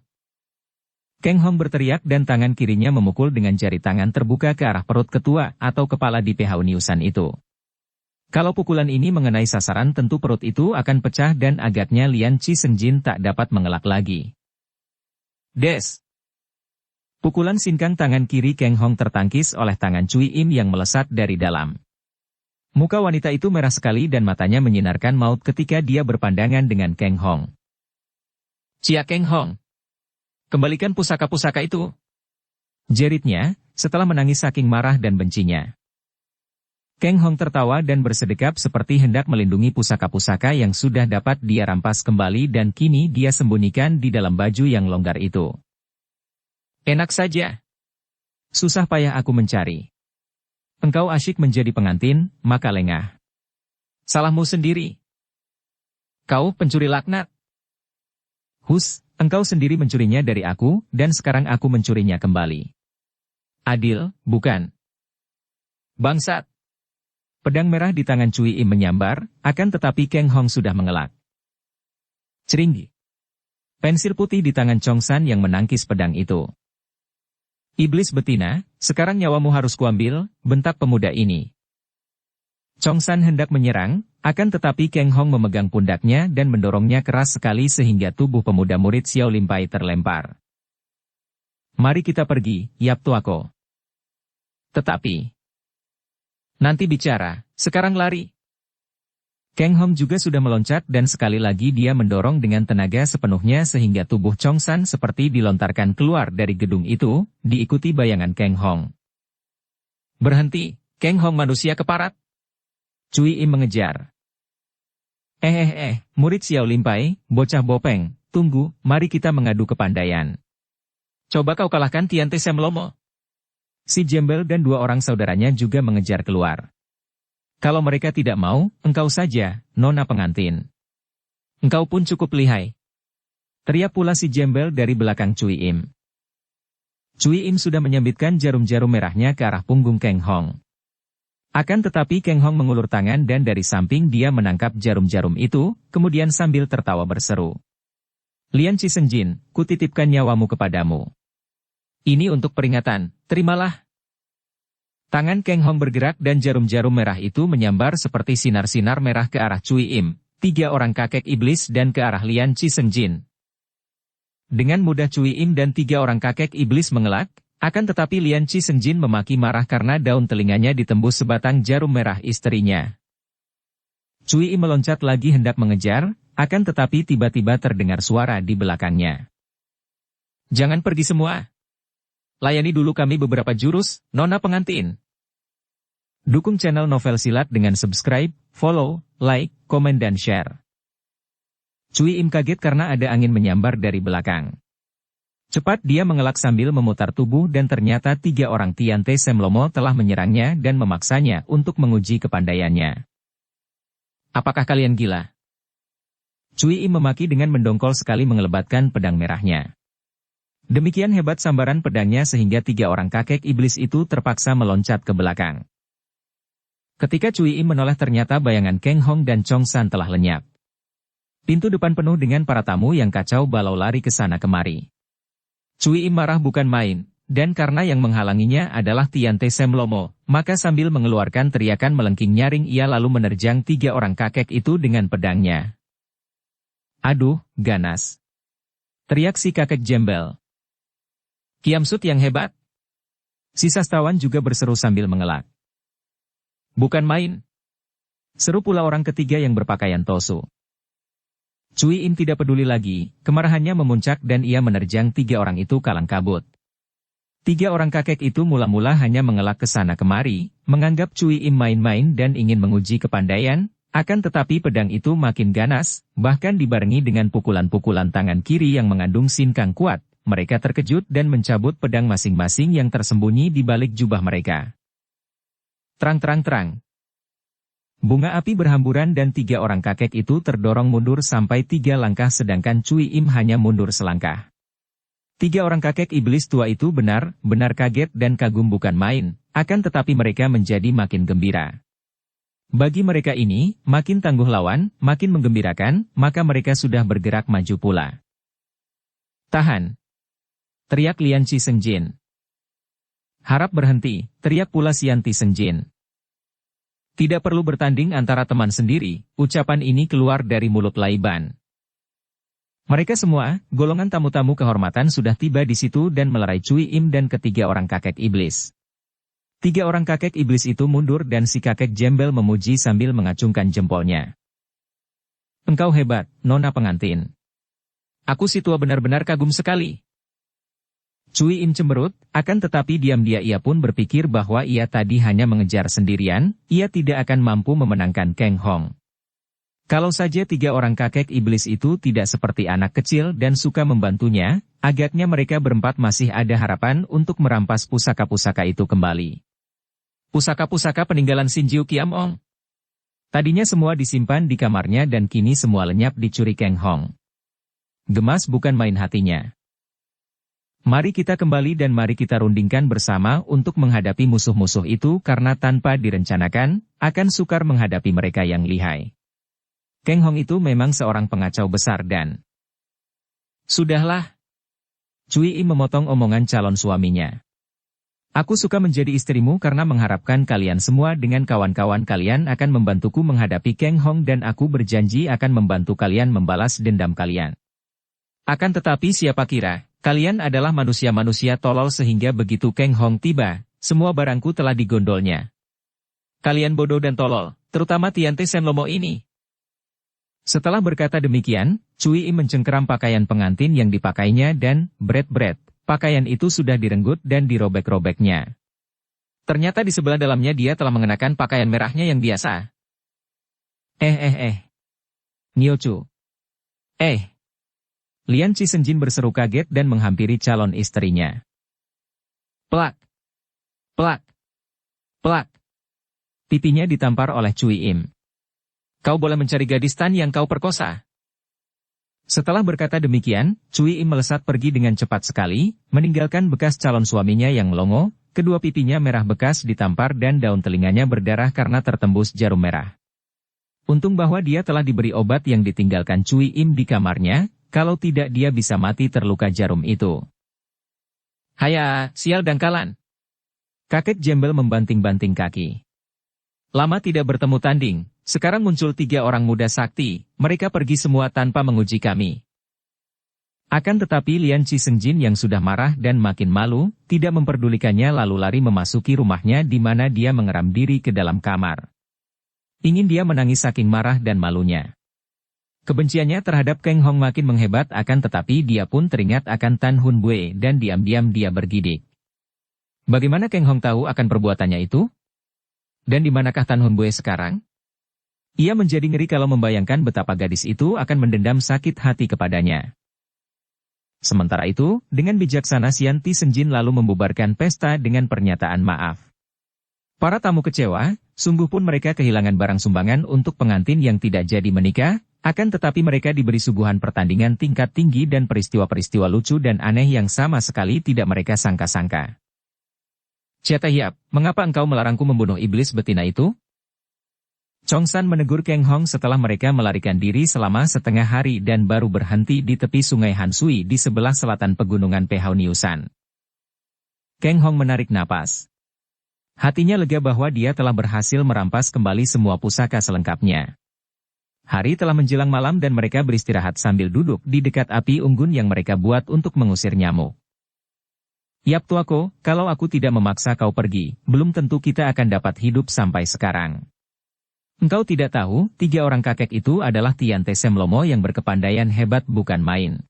Keng Hong berteriak dan tangan kirinya memukul dengan jari tangan terbuka ke arah perut ketua atau kepala di PH Niusan itu. Kalau pukulan ini mengenai sasaran tentu perut itu akan pecah dan agaknya Lian Qisenjin tak dapat mengelak lagi. Des! Pukulan sinkang tangan kiri Keng Hong tertangkis oleh tangan Cui Im yang melesat dari dalam. Muka wanita itu merah sekali dan matanya menyinarkan maut ketika dia berpandangan dengan Keng Hong. Cia Keng Hong! Kembalikan pusaka-pusaka itu! Jeritnya, setelah menangis saking marah dan bencinya. Keng Hong tertawa dan bersedekap seperti hendak melindungi pusaka-pusaka yang sudah dapat dia rampas kembali dan kini dia sembunyikan di dalam baju yang longgar itu. Enak saja. Susah payah aku mencari. Engkau asyik menjadi pengantin, maka lengah. Salahmu sendiri. Kau pencuri laknat. Engkau sendiri mencurinya dari aku, dan sekarang aku mencurinya kembali. Adil, bukan? Bangsat. Pedang merah di tangan Cui Im menyambar, akan tetapi Keng Hong sudah mengelak. Ceringgi. Pensil putih di tangan Chong San yang menangkis pedang itu. Iblis betina, sekarang nyawamu harus kuambil, bentak pemuda ini. Chong San hendak menyerang, akan tetapi Keng Hong memegang pundaknya dan mendorongnya keras sekali sehingga tubuh pemuda murid Xiao Limpai terlempar. Mari kita pergi, Yap Tuako. Tetapi, nanti bicara, sekarang lari. Keng Hong juga sudah meloncat dan sekali lagi dia mendorong dengan tenaga sepenuhnya sehingga tubuh Chong San seperti dilontarkan keluar dari gedung itu, diikuti bayangan Keng Hong. Berhenti, Keng Hong manusia keparat. Cui Im mengejar. Murid Xiao Limpai, bocah bopeng, tunggu, mari kita mengadu kepandaian. Coba kau kalahkan Tian Te Semlomo. Si Jembel dan dua orang saudaranya juga mengejar keluar. Kalau mereka tidak mau, engkau saja, nona pengantin. Engkau pun cukup lihai. Teriak pula si Jembel dari belakang Cui Im. Cui Im sudah menyambitkan jarum-jarum merahnya ke arah punggung Kang Hong. Akan tetapi Kang Hong mengulur tangan dan dari samping dia menangkap jarum-jarum itu, kemudian sambil tertawa berseru. Lian Cisenjin, kutitipkan nyawamu kepadamu. Ini untuk peringatan, terimalah. Tangan Kang Hong bergerak dan jarum-jarum merah itu menyambar seperti sinar-sinar merah ke arah Cui Im, 3 orang kakek iblis dan ke arah Lian Cisenjin. Dengan mudah Cui Im dan 3 orang kakek iblis mengelak, akan tetapi Lian Cisenjin memaki marah karena daun telinganya ditembus sebatang jarum merah istrinya. Cui Im meloncat lagi hendak mengejar, akan tetapi tiba-tiba terdengar suara di belakangnya. Jangan pergi semua. Layani dulu kami beberapa jurus, Nona pengantin. Dukung channel Novel Silat dengan subscribe, follow, like, komen dan share. Cui Im kaget karena ada angin menyambar dari belakang. Cepat dia mengelak sambil memutar tubuh dan ternyata 3 orang Tiante Semlomo telah menyerangnya dan memaksanya untuk menguji kepandaiannya. Apakah kalian gila? Cui Im memaki dengan mendongkol sekali mengelebatkan pedang merahnya. Demikian hebat sambaran pedangnya sehingga 3 orang kakek iblis itu terpaksa meloncat ke belakang. Ketika Cui Im menoleh ternyata bayangan Kang Hong dan Chong San telah lenyap. Pintu depan penuh dengan para tamu yang kacau balau lari ke sana kemari. Cui Im marah bukan main, dan karena yang menghalanginya adalah Tiante Semlomo, maka sambil mengeluarkan teriakan melengking nyaring ia lalu menerjang 3 orang kakek itu dengan pedangnya. Aduh, ganas. Teriak si kakek Jembel. Kiamsut yang hebat. Si sastawan juga berseru sambil mengelak. Bukan main. Seru pula orang ketiga yang berpakaian tosu. Cui Im tidak peduli lagi, kemarahannya memuncak dan ia menerjang 3 orang itu kalang kabut. 3 orang kakek itu mula-mula hanya mengelak ke sana kemari, menganggap Cui Im main-main dan ingin menguji kepandaian, akan tetapi pedang itu makin ganas, bahkan dibarengi dengan pukulan-pukulan tangan kiri yang mengandung sinkang kuat, mereka terkejut dan mencabut pedang masing-masing yang tersembunyi di balik jubah mereka. Terang-terang-terang. Bunga api berhamburan dan 3 orang kakek itu terdorong mundur sampai 3 langkah sedangkan Cui Im hanya mundur selangkah. 3 orang kakek iblis tua itu benar-benar kaget dan kagum bukan main, akan tetapi mereka menjadi makin gembira. Bagi mereka ini, makin tangguh lawan, makin menggembirakan, maka mereka sudah bergerak maju pula. Tahan! Teriak Lian Cisenjin. Harap berhenti, teriak pula Sian Tisenjin. Tidak perlu bertanding antara teman sendiri, ucapan ini keluar dari mulut Laiban. Mereka semua, golongan tamu-tamu kehormatan sudah tiba di situ dan melerai Cui Im dan ketiga orang kakek iblis. 3 orang kakek iblis itu mundur dan si kakek Jembel memuji sambil mengacungkan jempolnya. Engkau hebat, Nona pengantin. Aku si tua benar-benar kagum sekali. Cui Im cemberut, akan tetapi diam-diam ia pun berpikir bahwa ia tadi hanya mengejar sendirian, ia tidak akan mampu memenangkan Kang Hong. Kalau saja 3 orang kakek iblis itu tidak seperti anak kecil dan suka membantunya, agaknya mereka berempat masih ada harapan untuk merampas pusaka-pusaka itu kembali. Pusaka-pusaka peninggalan Sinjiu Kiamong. Tadinya semua disimpan di kamarnya dan kini semua lenyap dicuri Kang Hong. Gemas bukan main hatinya. Mari kita kembali dan mari kita rundingkan bersama untuk menghadapi musuh-musuh itu karena tanpa direncanakan, akan sukar menghadapi mereka yang lihai. Kang Hong itu memang seorang pengacau besar dan... Sudahlah. Cui Im memotong omongan calon suaminya. Aku suka menjadi istrimu karena mengharapkan kalian semua dengan kawan-kawan kalian akan membantuku menghadapi Kang Hong dan aku berjanji akan membantu kalian membalas dendam kalian. Akan tetapi siapa kira, kalian adalah manusia-manusia tolol sehingga begitu Kang Hong tiba, semua barangku telah digondolnya. Kalian bodoh dan tolol, terutama Tiante Senlomo ini. Setelah berkata demikian, Cui Im mencengkeram pakaian pengantin yang dipakainya dan, bret-bret, pakaian itu sudah direnggut dan dirobek-robeknya. Ternyata di sebelah dalamnya dia telah mengenakan pakaian merahnya yang biasa. Niochu. Lian Cisenjin berseru kaget dan menghampiri calon istrinya. Plak! Plak! Plak! Pipinya ditampar oleh Cui Im. Kau boleh mencari gadis Tan yang kau perkosa. Setelah berkata demikian, Cui Im melesat pergi dengan cepat sekali, meninggalkan bekas calon suaminya yang melongo, kedua pipinya merah bekas ditampar dan daun telinganya berdarah karena tertembus jarum merah. Untung bahwa dia telah diberi obat yang ditinggalkan Cui Im di kamarnya, kalau tidak dia bisa mati terluka jarum itu. Haya, sial dangkalan! Kakek Jembel membanting-banting kaki. Lama tidak bertemu tanding, sekarang muncul 3 orang muda sakti, mereka pergi semua tanpa menguji kami. Akan tetapi Lian Qisengjin yang sudah marah dan makin malu, tidak memperdulikannya lalu lari memasuki rumahnya di mana dia mengeram diri ke dalam kamar. Ingin dia menangis saking marah dan malunya. Kebenciannya terhadap Kang Hong makin menghebat akan tetapi dia pun teringat akan Tan Hun Bue dan diam-diam dia bergidik. Bagaimana Kang Hong tahu akan perbuatannya itu? Dan di manakah Tan Hun Bue sekarang? Ia menjadi ngeri kalau membayangkan betapa gadis itu akan mendendam sakit hati kepadanya. Sementara itu, dengan bijaksana Xian Qisengjin lalu membubarkan pesta dengan pernyataan maaf. Para tamu kecewa, sungguh pun mereka kehilangan barang sumbangan untuk pengantin yang tidak jadi menikah, akan tetapi mereka diberi suguhan pertandingan tingkat tinggi dan peristiwa-peristiwa lucu dan aneh yang sama sekali tidak mereka sangka-sangka. Chia Tahiap, mengapa engkau melarangku membunuh iblis betina itu? Chong San menegur Kang Hong setelah mereka melarikan diri selama setengah hari dan baru berhenti di tepi sungai Han Sui di sebelah selatan pegunungan Pehauniusan. Kang Hong menarik napas. Hatinya lega bahwa dia telah berhasil merampas kembali semua pusaka selengkapnya. Hari telah menjelang malam dan mereka beristirahat sambil duduk di dekat api unggun yang mereka buat untuk mengusir nyamuk. Yap tuaku, kalau aku tidak memaksa kau pergi, belum tentu kita akan dapat hidup sampai sekarang. Engkau tidak tahu, 3 orang kakek itu adalah Tian Te Semlomo yang berkepandaian hebat bukan main.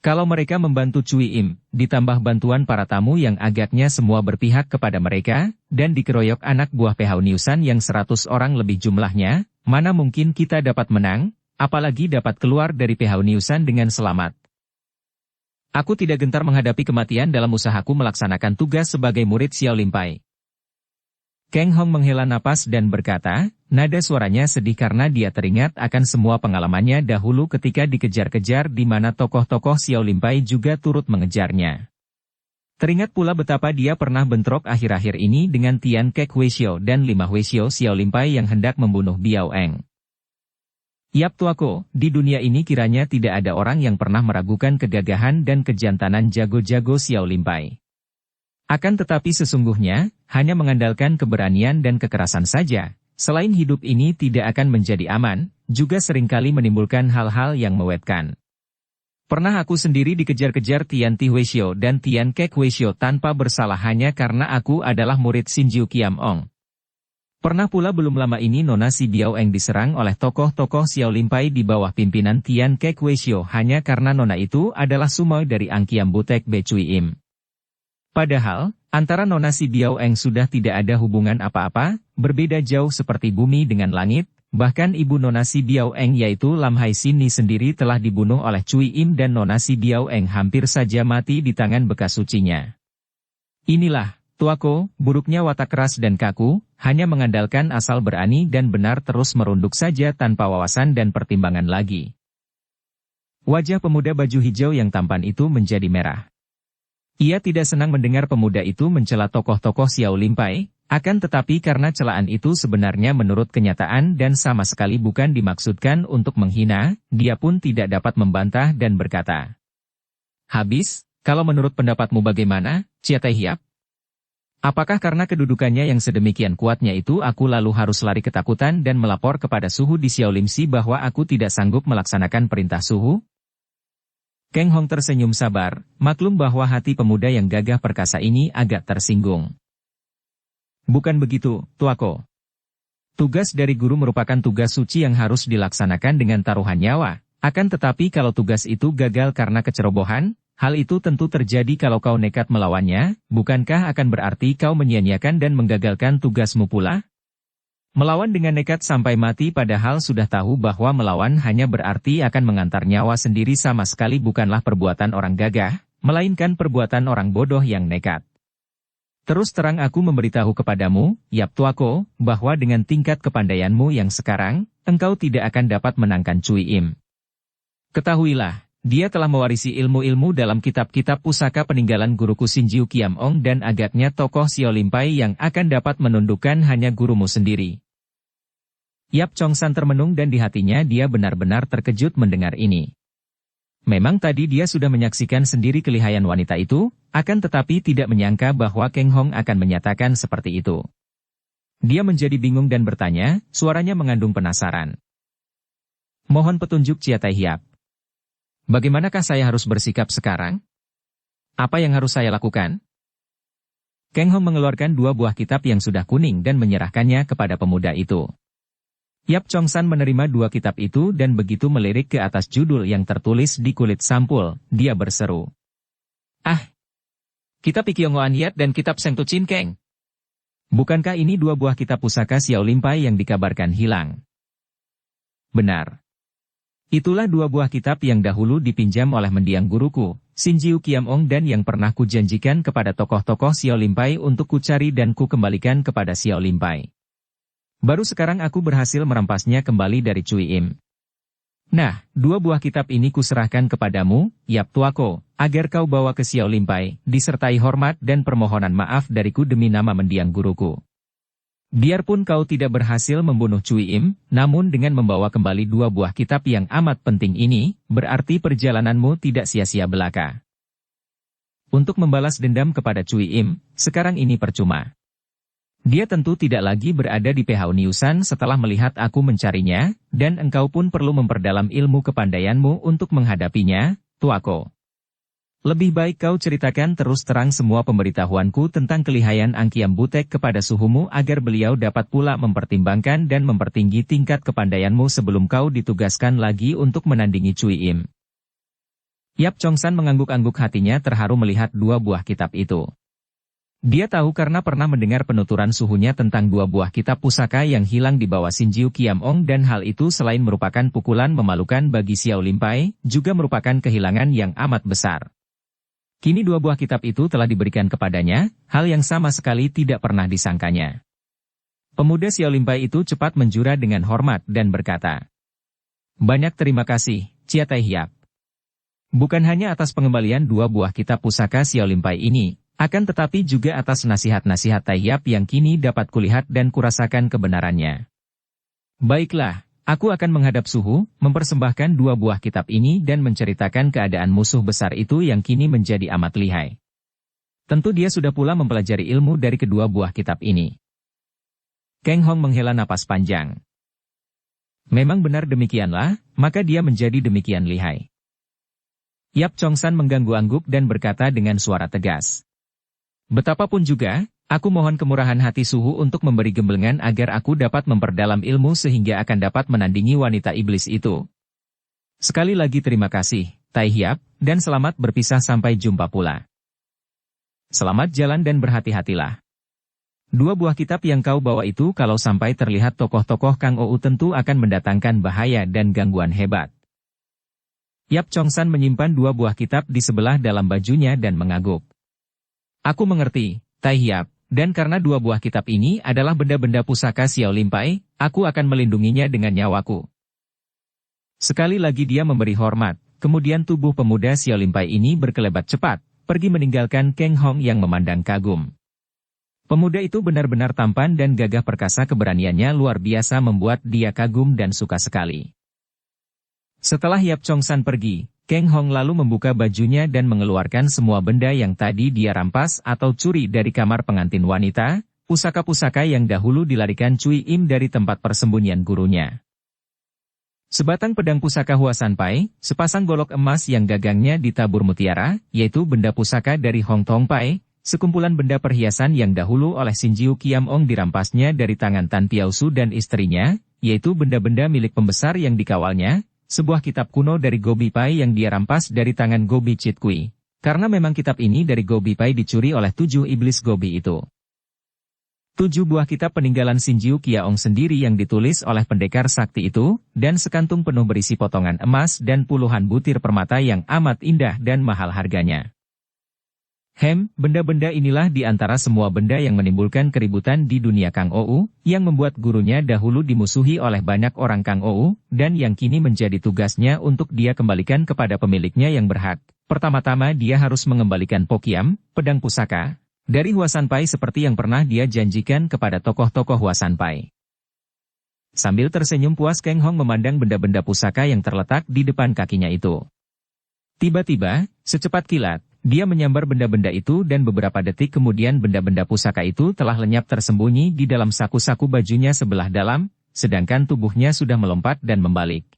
Kalau mereka membantu Cui Im, ditambah bantuan para tamu yang agaknya semua berpihak kepada mereka, dan dikeroyok anak buah Pehauniusan yang 100 orang lebih jumlahnya, mana mungkin kita dapat menang, apalagi dapat keluar dari Pehauniusan dengan selamat. Aku tidak gentar menghadapi kematian dalam usahaku melaksanakan tugas sebagai murid Xiao Limpai. Kang Hong menghela napas dan berkata, nada suaranya sedih karena dia teringat akan semua pengalamannya dahulu ketika dikejar-kejar di mana tokoh-tokoh Xiao Limpai juga turut mengejarnya. Teringat pula betapa dia pernah bentrok akhir-akhir ini dengan Tian Kek Huixiao dan 5 Huixiao Xiao Limpai yang hendak membunuh Biao Eng. Yap tuaku, di dunia ini kiranya tidak ada orang yang pernah meragukan kegagahan dan kejantanan jago-jago Xiao Limpai. Akan tetapi sesungguhnya, hanya mengandalkan keberanian dan kekerasan saja, selain hidup ini tidak akan menjadi aman, juga seringkali menimbulkan hal-hal yang mewetkan. Pernah aku sendiri dikejar-kejar Tian Ti Huixiao dan Tian Kek Huixiao tanpa bersalah hanya karena aku adalah murid Xinjiu Kiam Ong. Pernah pula belum lama ini Nona Si Biao Eng diserang oleh tokoh-tokoh Xiao Limpai di bawah pimpinan Tian Kek Huixiao hanya karena Nona itu adalah sumoy dari Angkiam Butek Be Cui Im. Padahal, antara Nona Si Biao Eng sudah tidak ada hubungan apa-apa, berbeda jauh seperti bumi dengan langit, bahkan ibu Nona Si Biao Eng yaitu Lam Hai Sini sendiri telah dibunuh oleh Cui Im dan Nona Si Biao Eng hampir saja mati di tangan bekas sucinya. Inilah, tuaku, buruknya watak keras dan kaku, hanya mengandalkan asal berani dan benar terus merunduk saja tanpa wawasan dan pertimbangan lagi. Wajah pemuda baju hijau yang tampan itu menjadi merah. Ia tidak senang mendengar pemuda itu mencela tokoh-tokoh Xiao Limpai, akan tetapi karena celaan itu sebenarnya menurut kenyataan dan sama sekali bukan dimaksudkan untuk menghina, dia pun tidak dapat membantah dan berkata. Habis, kalau menurut pendapatmu bagaimana, Chia Tahiap? Apakah karena kedudukannya yang sedemikian kuatnya itu aku lalu harus lari ketakutan dan melapor kepada suhu di Xiao Limsi bahwa aku tidak sanggup melaksanakan perintah suhu? Kang Hong tersenyum sabar, maklum bahwa hati pemuda yang gagah perkasa ini agak tersinggung. Bukan begitu, tuaku. Tugas dari guru merupakan tugas suci yang harus dilaksanakan dengan taruhan nyawa, akan tetapi kalau tugas itu gagal karena kecerobohan, hal itu tentu terjadi kalau kau nekat melawannya, bukankah akan berarti kau menyia-nyiakan dan menggagalkan tugasmu pula? Melawan dengan nekat sampai mati padahal sudah tahu bahwa melawan hanya berarti akan mengantar nyawa sendiri sama sekali bukanlah perbuatan orang gagah, melainkan perbuatan orang bodoh yang nekat. Terus terang aku memberitahu kepadamu, Yap tuaku, bahwa dengan tingkat kepandaianmu yang sekarang, engkau tidak akan dapat menangkan Cui Im. Ketahuilah, dia telah mewarisi ilmu-ilmu dalam kitab-kitab pusaka peninggalan guruku Shinjiu Qiamong dan agaknya tokoh Xiao Limpai yang akan dapat menundukkan hanya gurumu sendiri. Yap Chongsan termenung dan di hatinya dia benar-benar terkejut mendengar ini. Memang tadi dia sudah menyaksikan sendiri kelihayan wanita itu, akan tetapi tidak menyangka bahwa Kang Hong akan menyatakan seperti itu. Dia menjadi bingung dan bertanya, suaranya mengandung penasaran. Mohon petunjuk Chia Tai Hiap. Bagaimanakah saya harus bersikap sekarang? Apa yang harus saya lakukan? Kang Hong mengeluarkan 2 buah kitab yang sudah kuning dan menyerahkannya kepada pemuda itu. Yap Chongsan menerima 2 kitab itu dan begitu melirik ke atas judul yang tertulis di kulit sampul, dia berseru. Ah! Kitab Ikyongoan Yat dan kitab Seng Tu Chin Keng. Bukankah ini 2 buah kitab pusaka Xiao Limpai yang dikabarkan hilang? Benar. Itulah 2 buah kitab yang dahulu dipinjam oleh mendiang guruku, Shinjiu Qiamong dan yang pernah kujanjikan kepada tokoh-tokoh Xiao Limpai untuk kucari dan kukembalikan kepada Xiao Limpai. Baru sekarang aku berhasil merampasnya kembali dari Cui Im. Nah, 2 buah kitab ini kuserahkan kepadamu, Yap Tuako, agar kau bawa ke Xiao Limpai, disertai hormat dan permohonan maaf dariku demi nama mendiang guruku. Biarpun kau tidak berhasil membunuh Cui Im, namun dengan membawa kembali 2 buah kitab yang amat penting ini, berarti perjalananmu tidak sia-sia belaka. Untuk membalas dendam kepada Cui Im, sekarang ini percuma. Dia tentu tidak lagi berada di PH Niusan setelah melihat aku mencarinya, dan engkau pun perlu memperdalam ilmu kepandaianmu untuk menghadapinya, Tuako. Lebih baik kau ceritakan terus terang semua pemberitahuanku tentang kelihayan Angkiam Butek kepada suhumu agar beliau dapat pula mempertimbangkan dan mempertinggi tingkat kepandaianmu sebelum kau ditugaskan lagi untuk menandingi Cui Im. Yap Chongsan mengangguk-angguk hatinya terharu melihat 2 buah kitab itu. Dia tahu karena pernah mendengar penuturan suhunya tentang 2 buah kitab pusaka yang hilang di bawah Shinjiu Qiamong dan hal itu selain merupakan pukulan memalukan bagi Xiao Limpai, juga merupakan kehilangan yang amat besar. Kini 2 buah kitab itu telah diberikan kepadanya, hal yang sama sekali tidak pernah disangkanya. Pemuda Xiao Limpai itu cepat menjura dengan hormat dan berkata, banyak terima kasih, Chia Tai Hiap. Bukan hanya atas pengembalian 2 buah kitab pusaka Xiao Limpai ini, akan tetapi juga atas nasihat-nasihat Tai Hiap yang kini dapat kulihat dan kurasakan kebenarannya. Baiklah. Aku akan menghadap suhu, mempersembahkan 2 buah kitab ini dan menceritakan keadaan musuh besar itu yang kini menjadi amat lihai. Tentu dia sudah pula mempelajari ilmu dari kedua buah kitab ini. Kang Hong menghela napas panjang. Memang benar demikianlah, maka dia menjadi demikian lihai. Yap Chongsan mengganggu-angguk dan berkata dengan suara tegas. Betapapun juga, aku mohon kemurahan hati suhu untuk memberi gemblengan agar aku dapat memperdalam ilmu sehingga akan dapat menandingi wanita iblis itu. Sekali lagi terima kasih, Tai Hiap, dan selamat berpisah sampai jumpa pula. Selamat jalan dan berhati-hatilah. 2 buah kitab yang kau bawa itu kalau sampai terlihat tokoh-tokoh Kang Ou tentu akan mendatangkan bahaya dan gangguan hebat. Yap Chongsan menyimpan 2 buah kitab di sebelah dalam bajunya dan mengaguk. Aku mengerti, Tai Hiap, dan karena 2 buah kitab ini adalah benda-benda pusaka Xiao Limpai, aku akan melindunginya dengan nyawaku. Sekali lagi dia memberi hormat, kemudian tubuh pemuda Xiao Limpai ini berkelebat cepat, pergi meninggalkan Kang Hong yang memandang kagum. Pemuda itu benar-benar tampan dan gagah perkasa, keberaniannya luar biasa membuat dia kagum dan suka sekali. Setelah Yap Chongsan pergi, Kang Hong lalu membuka bajunya dan mengeluarkan semua benda yang tadi dia rampas atau curi dari kamar pengantin wanita, pusaka-pusaka yang dahulu dilarikan Cui Im dari tempat persembunyian gurunya. Sebatang pedang pusaka Hua Sanpai, sepasang golok emas yang gagangnya ditabur mutiara, yaitu benda pusaka dari Hong Tong Pai, sekumpulan benda perhiasan yang dahulu oleh Shinjiu Qiamong dirampasnya dari tangan Tan Piaosu dan istrinya, yaitu benda-benda milik pembesar yang dikawalnya, sebuah kitab kuno dari Gobi Pai yang dia rampas dari tangan Gobi Chit Kui. Karena memang kitab ini dari Gobi Pai dicuri oleh 7 iblis Gobi itu. 7 buah kitab peninggalan Shinjiu Qiaong sendiri yang ditulis oleh pendekar sakti itu, dan sekantung penuh berisi potongan emas dan puluhan butir permata yang amat indah dan mahal harganya. Benda-benda inilah di antara semua benda yang menimbulkan keributan di dunia Kang Ou, yang membuat gurunya dahulu dimusuhi oleh banyak orang Kang Ou, dan yang kini menjadi tugasnya untuk dia kembalikan kepada pemiliknya yang berhak. Pertama-tama dia harus mengembalikan Pokiam, pedang pusaka, dari Huasanpai seperti yang pernah dia janjikan kepada tokoh-tokoh Huasanpai. Sambil tersenyum puas Kang Hong memandang benda-benda pusaka yang terletak di depan kakinya itu. Tiba-tiba, secepat kilat, dia menyambar benda-benda itu dan beberapa detik kemudian benda-benda pusaka itu telah lenyap tersembunyi di dalam saku-saku bajunya sebelah dalam, sedangkan tubuhnya sudah melompat dan membalik.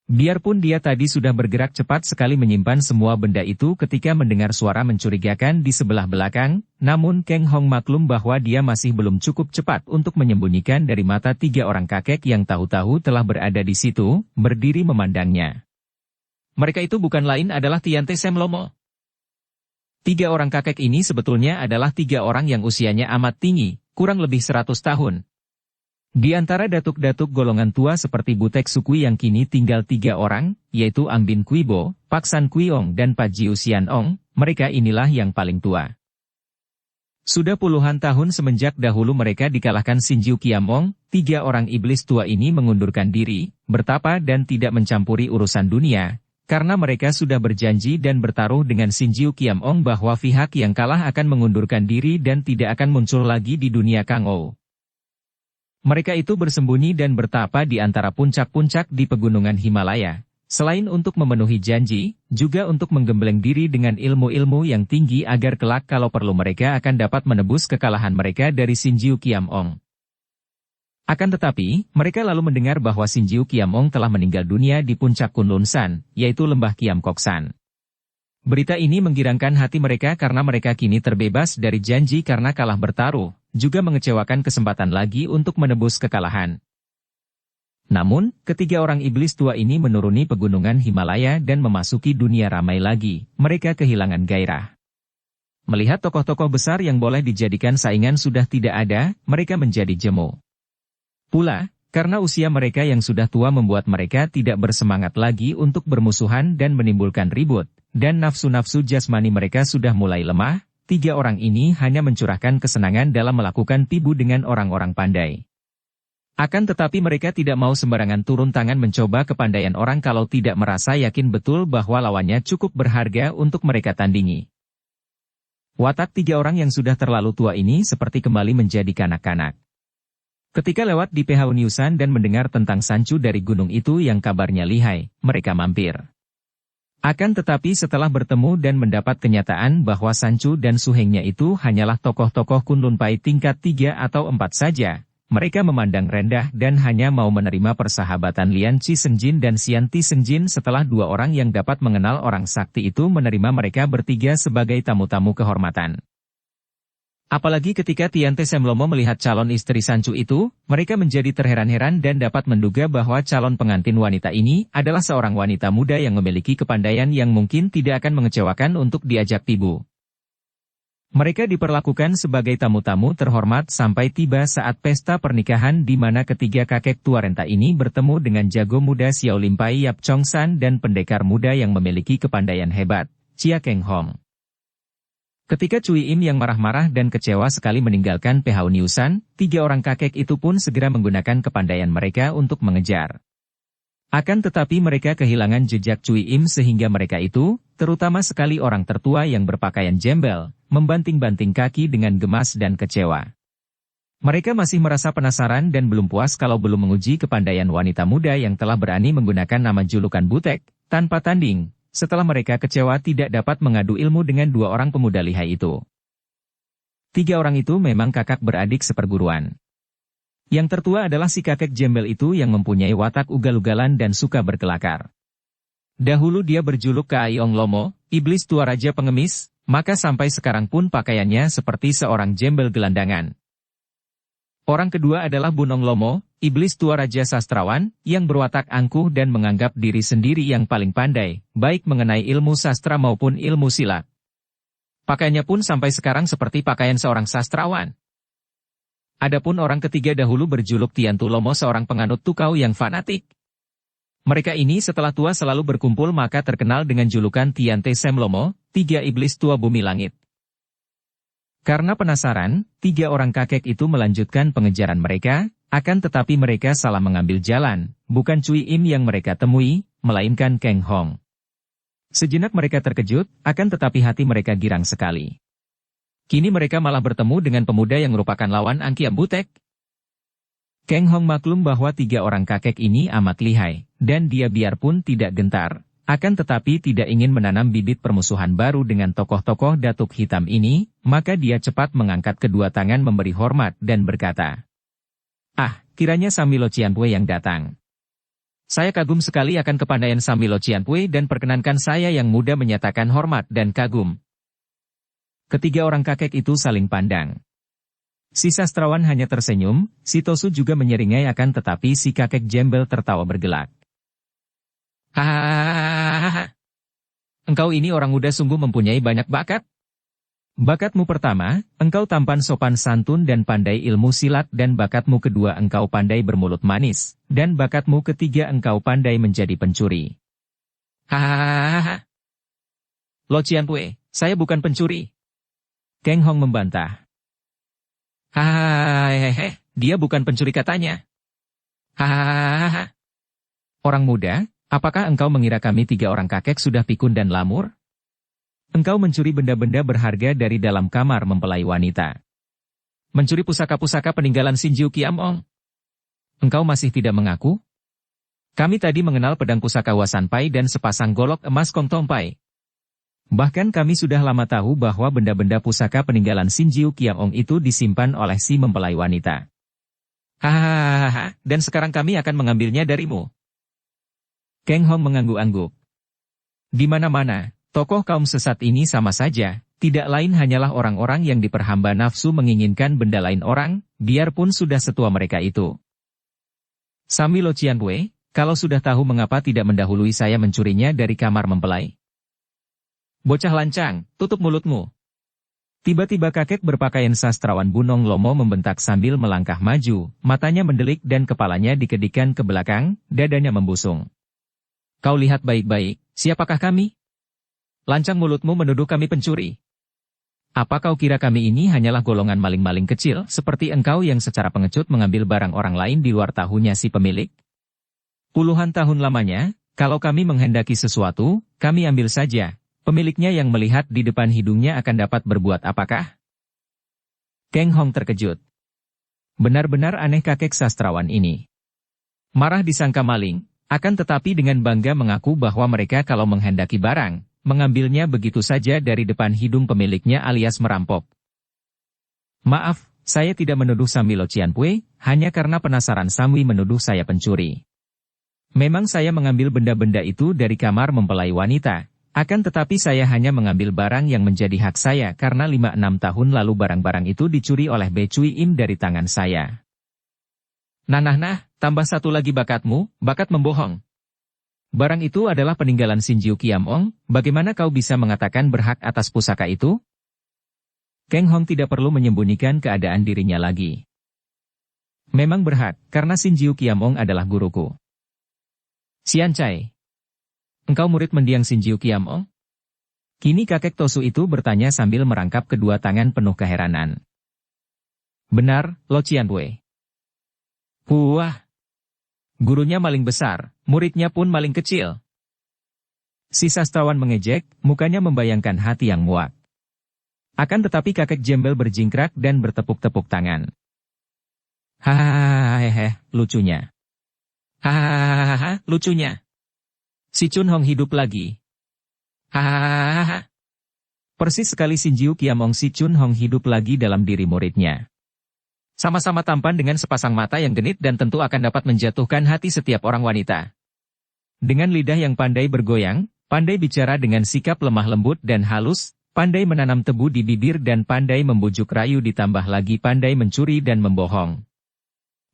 Biarpun dia tadi sudah bergerak cepat sekali menyimpan semua benda itu ketika mendengar suara mencurigakan di sebelah belakang, namun Kang Hong maklum bahwa dia masih belum cukup cepat untuk menyembunyikan dari mata 3 orang kakek yang tahu-tahu telah berada di situ, berdiri memandangnya. Mereka itu bukan lain adalah Tian Te Sem Lomo. 3 orang kakek ini sebetulnya adalah 3 orang yang usianya amat tinggi, kurang lebih 100 tahun. Di antara datuk-datuk golongan tua seperti Butek Sukui yang kini tinggal 3 orang, yaitu Ang Bin Kuibo, Pak San Kuiong dan Pak Jiu Sian Ong, mereka inilah yang paling tua. Sudah puluhan tahun semenjak dahulu mereka dikalahkan Sinjiu Kiam Ong, 3 orang iblis tua ini mengundurkan diri, bertapa dan tidak mencampuri urusan dunia, karena mereka sudah berjanji dan bertaruh dengan Sinjiu Kiam Ong bahwa pihak yang kalah akan mengundurkan diri dan tidak akan muncul lagi di dunia Kang Ou. Mereka itu bersembunyi dan bertapa di antara puncak-puncak di pegunungan Himalaya. Selain untuk memenuhi janji, juga untuk menggembleng diri dengan ilmu-ilmu yang tinggi agar kelak kalau perlu mereka akan dapat menebus kekalahan mereka dari Sinjiu Kiam Ong. Akan tetapi, mereka lalu mendengar bahwa Sinjiu Kiam Ong telah meninggal dunia di puncak Kunlun San, yaitu lembah Kiam Kok San. Berita ini menggirangkan hati mereka karena mereka kini terbebas dari janji karena kalah bertaruh, juga mengecewakan kesempatan lagi untuk menebus kekalahan. Namun, ketiga orang iblis tua ini menuruni pegunungan Himalaya dan memasuki dunia ramai lagi, mereka kehilangan gairah. Melihat tokoh-tokoh besar yang boleh dijadikan saingan sudah tidak ada, mereka menjadi jemu. Pula, karena usia mereka yang sudah tua membuat mereka tidak bersemangat lagi untuk bermusuhan dan menimbulkan ribut, dan nafsu-nafsu jasmani mereka sudah mulai lemah. 3 orang ini hanya mencurahkan kesenangan dalam melakukan tibu dengan orang-orang pandai. Akan tetapi mereka tidak mau sembarangan turun tangan mencoba kepandaian orang kalau tidak merasa yakin betul bahwa lawannya cukup berharga untuk mereka tandingi. Watak 3 orang yang sudah terlalu tua ini seperti kembali menjadi kanak-kanak. Ketika lewat di Pehauniusan dan mendengar tentang Sancu dari gunung itu yang kabarnya lihai, mereka mampir. Akan tetapi setelah bertemu dan mendapat kenyataan bahwa Sancu dan suhengnya itu hanyalah tokoh-tokoh Kunlun Pai tingkat 3 atau 4 saja, mereka memandang rendah dan hanya mau menerima persahabatan Lian Chi Sengjin dan Sian Ti Sengjin setelah 2 orang yang dapat mengenal orang sakti itu menerima mereka bertiga sebagai tamu-tamu kehormatan. Apalagi ketika Tian Te Sem Lomo melihat calon istri Sancu itu, mereka menjadi terheran-heran dan dapat menduga bahwa calon pengantin wanita ini adalah seorang wanita muda yang memiliki kepandaian yang mungkin tidak akan mengecewakan untuk diajak tibu. Mereka diperlakukan sebagai tamu-tamu terhormat sampai tiba saat pesta pernikahan di mana ketiga kakek tua renta ini bertemu dengan jago muda Xiao Limpai Yap Chong San dan pendekar muda yang memiliki kepandaian hebat, Chia Keng Hong. Ketika Cui Im yang marah-marah dan kecewa sekali meninggalkan Pehauniusan, 3 orang kakek itu pun segera menggunakan kepandaian mereka untuk mengejar. Akan tetapi mereka kehilangan jejak Cui Im sehingga mereka itu, terutama sekali orang tertua yang berpakaian jembel, membanting-banting kaki dengan gemas dan kecewa. Mereka masih merasa penasaran dan belum puas kalau belum menguji kepandaian wanita muda yang telah berani menggunakan nama julukan Butek, tanpa tanding. Setelah mereka kecewa tidak dapat mengadu ilmu dengan 2 orang pemuda lihai itu. 3 orang itu memang kakak beradik seperguruan. Yang tertua adalah si kakek jembel itu yang mempunyai watak ugal-ugalan dan suka berkelakar. Dahulu dia berjuluk Kaaiong Lomo, iblis tua raja pengemis, maka sampai sekarang pun pakaiannya seperti seorang jembel gelandangan. Orang kedua adalah Bunong Lomo, iblis tua raja sastrawan, yang berwatak angkuh dan menganggap diri sendiri yang paling pandai, baik mengenai ilmu sastra maupun ilmu silat. Pakaiannya pun sampai sekarang seperti pakaian seorang sastrawan. Adapun orang ketiga dahulu berjuluk Tiantu Lomo seorang penganut tukau yang fanatik. Mereka ini setelah tua selalu berkumpul maka terkenal dengan julukan Tian Te Sem Lomo, 3 iblis tua bumi langit. Karena penasaran, 3 orang kakek itu melanjutkan pengejaran mereka, akan tetapi mereka salah mengambil jalan, bukan Cui Im yang mereka temui, melainkan Kang Hong. Sejenak mereka terkejut, akan tetapi hati mereka girang sekali. Kini mereka malah bertemu dengan pemuda yang merupakan lawan Angki Butek. Kang Hong maklum bahwa 3 orang kakek ini amat lihai, dan dia biarpun tidak gentar, akan tetapi tidak ingin menanam bibit permusuhan baru dengan tokoh-tokoh datuk hitam ini, maka dia cepat mengangkat kedua tangan memberi hormat dan berkata, "Ah, kiranya Samilo Cianpue yang datang. Saya kagum sekali akan kepandaian Samilo Cianpue dan perkenankan saya yang muda menyatakan hormat dan kagum." Ketiga orang kakek itu saling pandang. Si sastrawan hanya tersenyum, si Tosu juga menyeringai akan tetapi si kakek jembel tertawa bergelak. "Hahaha. Engkau ini orang muda sungguh mempunyai banyak bakat. Bakatmu pertama, engkau tampan sopan santun dan pandai ilmu silat dan bakatmu kedua engkau pandai bermulut manis, dan bakatmu ketiga engkau pandai menjadi pencuri." "Hahaha. Lo Cianpue, saya bukan pencuri." Kang Hong membantah. "Hahaha, dia bukan pencuri katanya." "Hahaha. Orang muda, apakah engkau mengira kami 3 orang kakek sudah pikun dan lamur? Engkau mencuri benda-benda berharga dari dalam kamar mempelai wanita. Mencuri pusaka-pusaka peninggalan Sinjiu Kiamong. Engkau masih tidak mengaku? Kami tadi mengenal pedang pusaka Wasanpai dan sepasang golok emas Kong Tompai. Bahkan kami sudah lama tahu bahwa benda-benda pusaka peninggalan Sinjiu Kiamong itu disimpan oleh si mempelai wanita. Hahaha, dan sekarang kami akan mengambilnya darimu." Kang Hong mengangguk-angguk. Di mana-mana, tokoh kaum sesat ini sama saja, tidak lain hanyalah orang-orang yang diperhamba nafsu menginginkan benda lain orang, biarpun sudah setua mereka itu. "Samilo Cianpue, kalau sudah tahu mengapa tidak mendahului saya mencurinya dari kamar mempelai?" "Bocah lancang, tutup mulutmu." Tiba-tiba kakek berpakaian sastrawan Bunong Lomo membentak sambil melangkah maju, matanya mendelik dan kepalanya dikedikan ke belakang, dadanya membusung. "Kau lihat baik-baik, siapakah kami? Lancang mulutmu menuduh kami pencuri. Apa kau kira kami ini hanyalah golongan maling-maling kecil seperti engkau yang secara pengecut mengambil barang orang lain di luar tahunya si pemilik? Puluhan tahun lamanya, kalau kami menghendaki sesuatu, kami ambil saja. Pemiliknya yang melihat di depan hidungnya akan dapat berbuat apakah?" Kang Hong terkejut. Benar-benar aneh kakek sastrawan ini. Marah disangka maling, akan tetapi dengan bangga mengaku bahwa mereka kalau menghendaki barang, mengambilnya begitu saja dari depan hidung pemiliknya alias merampok. "Maaf, saya tidak menuduh Samilo Cianpue, hanya karena penasaran Samwi menuduh saya pencuri. Memang saya mengambil benda-benda itu dari kamar mempelai wanita. Akan tetapi saya hanya mengambil barang yang menjadi hak saya karena 5-6 tahun lalu barang-barang itu dicuri oleh Be Cui Im dari tangan saya." Nah, tambah satu lagi bakatmu, bakat membohong. Barang itu adalah peninggalan Sinjiu Kiamong, bagaimana kau bisa mengatakan berhak atas pusaka itu? Kang Hong tidak perlu menyembunyikan keadaan dirinya lagi. "Memang berhak, karena Sinjiu Kiamong adalah guruku." "Sian Cai, engkau murid mendiang Sinjiu Kiamong?" Kini kakek Tosu itu bertanya sambil merangkap kedua tangan penuh keheranan. "Benar, Lo Cianpue." "Wah, gurunya maling besar, muridnya pun maling kecil." Si sastrawan mengejek, mukanya membayangkan hati yang muak. Akan tetapi kakek jembel berjingkrak dan bertepuk-tepuk tangan. "Hahaha, lucunya. Hahaha, lucunya. Si Chun Hong hidup lagi. Hahaha." Persis sekali Sinjiu Kiamong si Chun Hong hidup lagi dalam diri muridnya. Sama-sama tampan dengan sepasang mata yang genit dan tentu akan dapat menjatuhkan hati setiap orang wanita. Dengan lidah yang pandai bergoyang, pandai bicara dengan sikap lemah lembut dan halus, pandai menanam tebu di bibir dan pandai membujuk rayu ditambah lagi pandai mencuri dan membohong.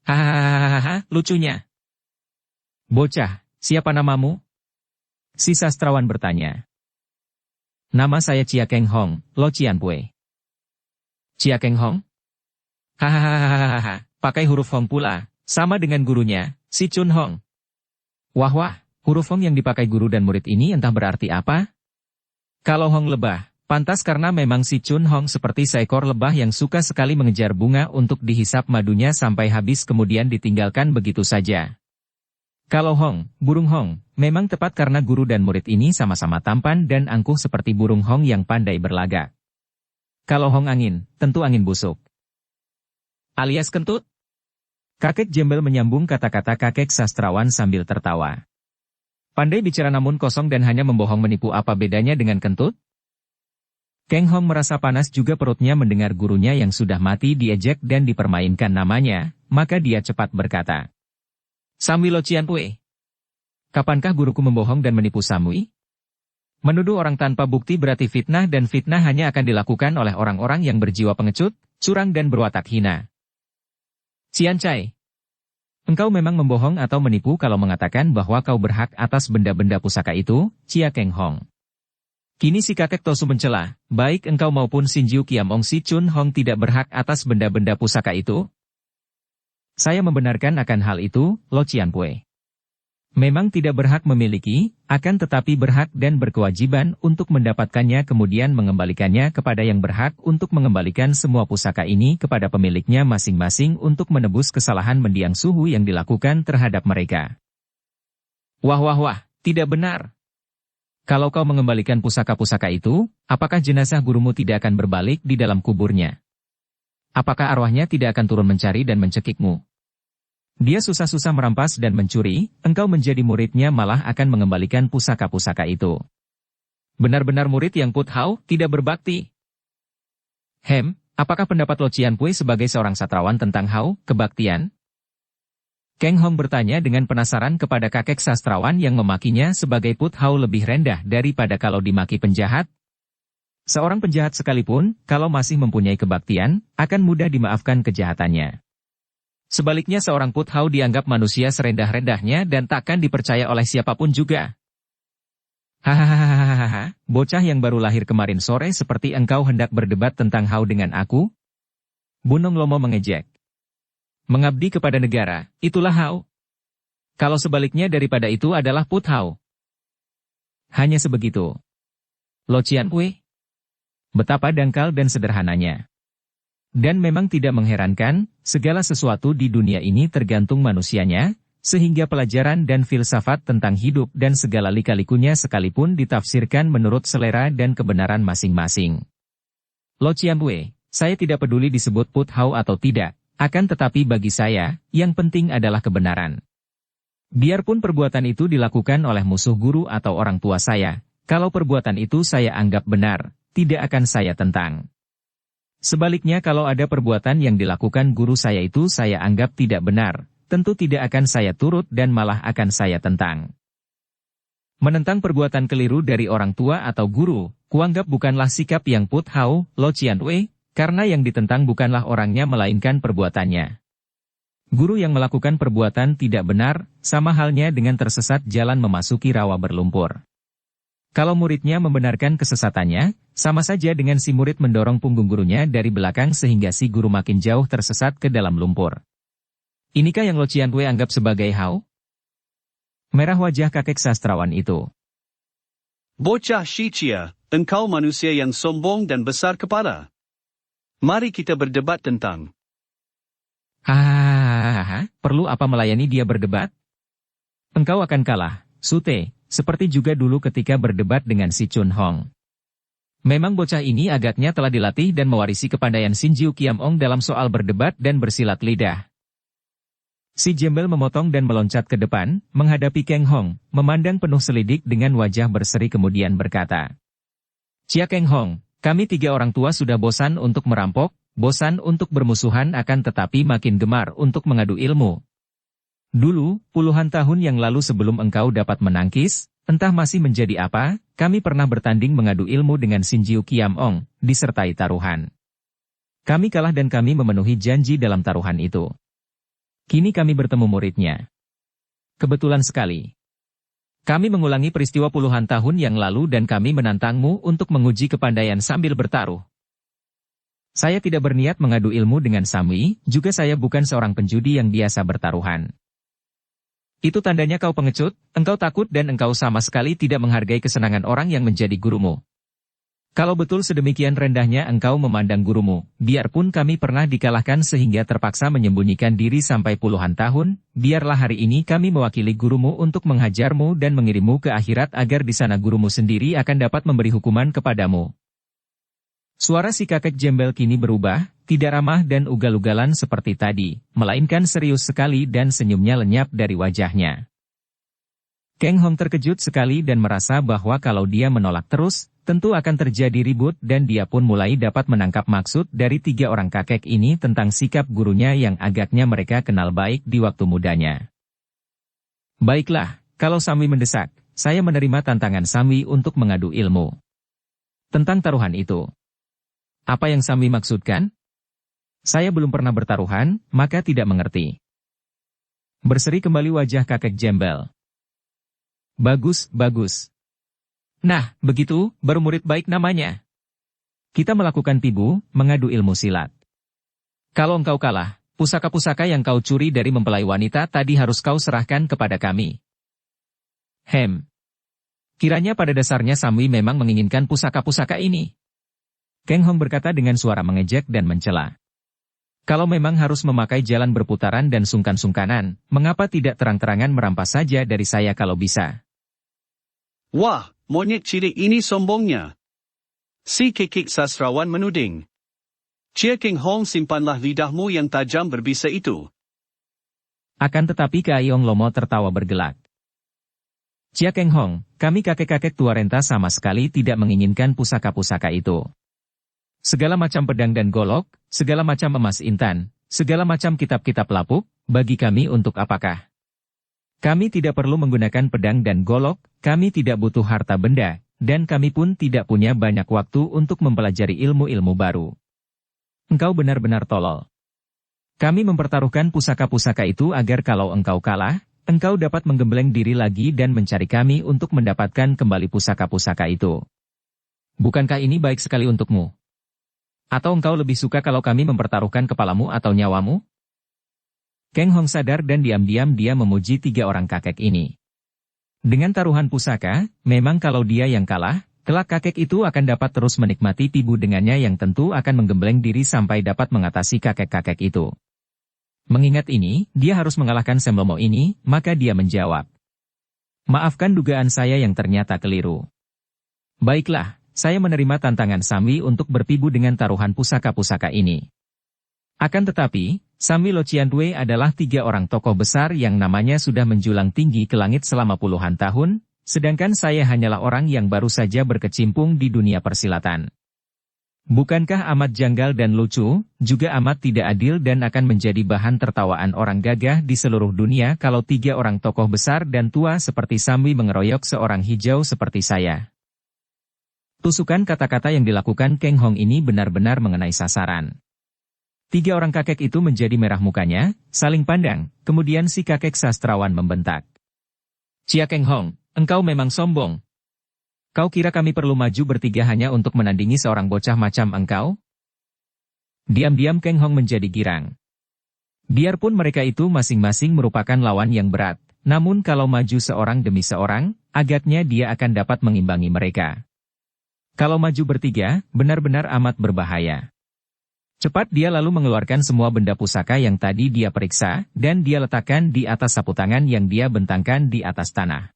Hahaha, lucunya. "Bocah, siapa namamu?" Si sastrawan bertanya. "Nama saya Chia Kang Hong, Lo Cianpue." "Chia Kang Hong? Hahaha, pakai huruf Hong pula, sama dengan gurunya, si Chun Hong." Wah, huruf Hong yang dipakai guru dan murid ini entah berarti apa? Kalau Hong lebah, pantas karena memang si Chun Hong seperti seekor lebah yang suka sekali mengejar bunga untuk dihisap madunya sampai habis kemudian ditinggalkan begitu saja. Kalau Hong, burung Hong, memang tepat karena guru dan murid ini sama-sama tampan dan angkuh seperti burung Hong yang pandai berlagak. Kalau Hong angin, tentu angin busuk. Alias kentut? Kakek Jembel menyambung kata-kata kakek sastrawan sambil tertawa. Pandai bicara namun kosong dan hanya membohong menipu, apa bedanya dengan kentut? Keng Hong merasa panas juga perutnya mendengar gurunya yang sudah mati diejek dan dipermainkan namanya, maka dia cepat berkata. Samui Lo Cian Pue. Kapankah guruku membohong dan menipu Samui? Menuduh orang tanpa bukti berarti fitnah dan fitnah hanya akan dilakukan oleh orang-orang yang berjiwa pengecut, curang dan berwatak hina. Cian Cai. Engkau memang membohong atau menipu kalau mengatakan bahwa kau berhak atas benda-benda pusaka itu, Cia Keng Hong. Kini si kakek Tosu mencela, baik engkau maupun Sinjiu Kiamong si Chun Hong tidak berhak atas benda-benda pusaka itu. Saya membenarkan akan hal itu, Lo Cian Pue. Memang tidak berhak memiliki, akan tetapi berhak dan berkewajiban untuk mendapatkannya kemudian mengembalikannya kepada yang berhak untuk mengembalikan semua pusaka ini kepada pemiliknya masing-masing untuk menebus kesalahan mendiang suhu yang dilakukan terhadap mereka. Wah, tidak benar. Kalau kau mengembalikan pusaka-pusaka itu, apakah jenazah gurumu tidak akan berbalik di dalam kuburnya? Apakah arwahnya tidak akan turun mencari dan mencekikmu? Dia susah-susah merampas dan mencuri, engkau menjadi muridnya malah akan mengembalikan pusaka-pusaka itu. Benar-benar murid yang Put Hao tidak berbakti. Apakah pendapat Lo Cian Pue sebagai seorang sastrawan tentang Hao, kebaktian? Keng Hong bertanya dengan penasaran kepada kakek sastrawan yang memakinya sebagai Put Hao lebih rendah daripada kalau dimaki penjahat. Seorang penjahat sekalipun, kalau masih mempunyai kebaktian, akan mudah dimaafkan kejahatannya. Sebaliknya seorang Put Hao dianggap manusia serendah-rendahnya dan takkan dipercaya oleh siapapun juga. Hahaha, bocah yang baru lahir kemarin sore seperti engkau hendak berdebat tentang Hao dengan aku? Bunong Lomo mengejek. Mengabdi kepada negara, itulah Hao. Kalau sebaliknya daripada itu adalah Put Hao. Hanya sebegitu. Lo Cian Pue? Betapa dangkal dan sederhananya. Dan memang tidak mengherankan, segala sesuatu di dunia ini tergantung manusianya, sehingga pelajaran dan filsafat tentang hidup dan segala lika-likunya sekalipun ditafsirkan menurut selera dan kebenaran masing-masing. Lo Cian Pue, saya tidak peduli disebut Put Hao atau tidak, akan tetapi bagi saya, yang penting adalah kebenaran. Biarpun perbuatan itu dilakukan oleh musuh guru atau orang tua saya, kalau perbuatan itu saya anggap benar, tidak akan saya tentang. Sebaliknya kalau ada perbuatan yang dilakukan guru saya itu saya anggap tidak benar, tentu tidak akan saya turut dan malah akan saya tentang. Menentang perbuatan keliru dari orang tua atau guru, kuanggap bukanlah sikap yang Put Hao, Lo Cian Pue, karena yang ditentang bukanlah orangnya melainkan perbuatannya. Guru yang melakukan perbuatan tidak benar, sama halnya dengan tersesat jalan memasuki rawa berlumpur. Kalau muridnya membenarkan kesesatannya, sama saja dengan si murid mendorong punggung gurunya dari belakang sehingga si guru makin jauh tersesat ke dalam lumpur. Inikah yang Lo Cian Pue anggap sebagai Hao? Merah wajah kakek sastrawan itu. Bocah Shichia, engkau manusia yang sombong dan besar kepala. Mari kita berdebat tentang. Hahaha, perlu apa melayani dia berdebat? Engkau akan kalah, Sute. Seperti juga dulu ketika berdebat dengan si Chun Hong. Memang bocah ini agaknya telah dilatih dan mewarisi kepandaian Sinjiu Kiamong dalam soal berdebat dan bersilat lidah. Si Jembel memotong dan meloncat ke depan, menghadapi Keng Hong, memandang penuh selidik dengan wajah berseri kemudian berkata. Cia Keng Hong, kami tiga orang tua sudah bosan untuk merampok, bosan untuk bermusuhan akan tetapi makin gemar untuk mengadu ilmu. Dulu, puluhan tahun yang lalu sebelum engkau dapat menangkis, entah masih menjadi apa, kami pernah bertanding mengadu ilmu dengan Sinjiu Kiamong, disertai taruhan. Kami kalah dan kami memenuhi janji dalam taruhan itu. Kini kami bertemu muridnya. Kebetulan sekali. Kami mengulangi peristiwa puluhan tahun yang lalu dan kami menantangmu untuk menguji kepandaian sambil bertaruh. Saya tidak berniat mengadu ilmu dengan Samui, juga saya bukan seorang penjudi yang biasa bertaruhan. Itu tandanya kau pengecut, engkau takut dan engkau sama sekali tidak menghargai kesenangan orang yang menjadi gurumu. Kalau betul sedemikian rendahnya engkau memandang gurumu, biarpun kami pernah dikalahkan sehingga terpaksa menyembunyikan diri sampai puluhan tahun, biarlah hari ini kami mewakili gurumu untuk menghajarmu dan mengirimmu ke akhirat agar di sana gurumu sendiri akan dapat memberi hukuman kepadamu. Suara si kakek Jembel kini berubah, tidak ramah dan ugal-ugalan seperti tadi, melainkan serius sekali dan senyumnya lenyap dari wajahnya. Kang Hong terkejut sekali dan merasa bahwa kalau dia menolak terus, tentu akan terjadi ribut dan dia pun mulai dapat menangkap maksud dari tiga orang kakek ini tentang sikap gurunya yang agaknya mereka kenal baik di waktu mudanya. Baiklah, kalau Samwi mendesak, saya menerima tantangan Samwi untuk mengadu ilmu. Tentang taruhan itu. Apa yang Samwi maksudkan? Saya belum pernah bertaruhan, maka tidak mengerti. Berseri kembali wajah kakek Jembel. Bagus, bagus. Nah, begitu, baru murid baik namanya. Kita melakukan tibu, mengadu ilmu silat. Kalau engkau kalah, pusaka-pusaka yang kau curi dari mempelai wanita tadi harus kau serahkan kepada kami. Kiranya pada dasarnya Samwi memang menginginkan pusaka-pusaka ini. Kang Hong berkata dengan suara mengejek dan mencela. Kalau memang harus memakai jalan berputaran dan sungkan-sungkanan, mengapa tidak terang-terangan merampas saja dari saya kalau bisa? Wah, monyet cilik ini sombongnya. Si kekik sastrawan menuding. Chia Keng Hong, simpanlah lidahmu yang tajam berbisa itu. Akan tetapi Keaiong Lomo tertawa bergelak. Chia Keng Hong, kami kakek-kakek tua renta sama sekali tidak menginginkan pusaka-pusaka itu. Segala macam pedang dan golok, segala macam emas intan, segala macam kitab-kitab lapuk, bagi kami untuk apakah? Kami tidak perlu menggunakan pedang dan golok, kami tidak butuh harta benda, dan kami pun tidak punya banyak waktu untuk mempelajari ilmu-ilmu baru. Engkau benar-benar tolol. Kami mempertaruhkan pusaka-pusaka itu agar kalau engkau kalah, engkau dapat menggembleng diri lagi dan mencari kami untuk mendapatkan kembali pusaka-pusaka itu. Bukankah ini baik sekali untukmu? Atau engkau lebih suka kalau kami mempertaruhkan kepalamu atau nyawamu? Kang Hong sadar dan diam-diam dia memuji tiga orang kakek ini. Dengan taruhan pusaka, memang kalau dia yang kalah, kelak kakek itu akan dapat terus menikmati tibu dengannya yang tentu akan menggembleng diri sampai dapat mengatasi kakek-kakek itu. Mengingat ini, dia harus mengalahkan Semlomo ini, maka dia menjawab. Maafkan dugaan saya yang ternyata keliru. Baiklah, saya menerima tantangan Samwi untuk berpibu dengan taruhan pusaka-pusaka ini. Akan tetapi, Samwi Lo Cianwei adalah tiga orang tokoh besar yang namanya sudah menjulang tinggi ke langit selama puluhan tahun, sedangkan saya hanyalah orang yang baru saja berkecimpung di dunia persilatan. Bukankah amat janggal dan lucu, juga amat tidak adil dan akan menjadi bahan tertawaan orang gagah di seluruh dunia kalau tiga orang tokoh besar dan tua seperti Samwi mengeroyok seorang hijau seperti saya? Tusukan kata-kata yang dilakukan Kang Hong ini benar-benar mengenai sasaran. Tiga orang kakek itu menjadi merah mukanya, saling pandang, kemudian si kakek sastrawan membentak. Chia Keng Hong, engkau memang sombong. Kau kira kami perlu maju bertiga hanya untuk menandingi seorang bocah macam engkau? Diam-diam Keng Hong menjadi girang. Biarpun mereka itu masing-masing merupakan lawan yang berat, namun kalau maju seorang demi seorang, agaknya dia akan dapat mengimbangi mereka. Kalau maju bertiga, benar-benar amat berbahaya. Cepat dia lalu mengeluarkan semua benda pusaka yang tadi dia periksa, dan dia letakkan di atas sapu tangan yang dia bentangkan di atas tanah.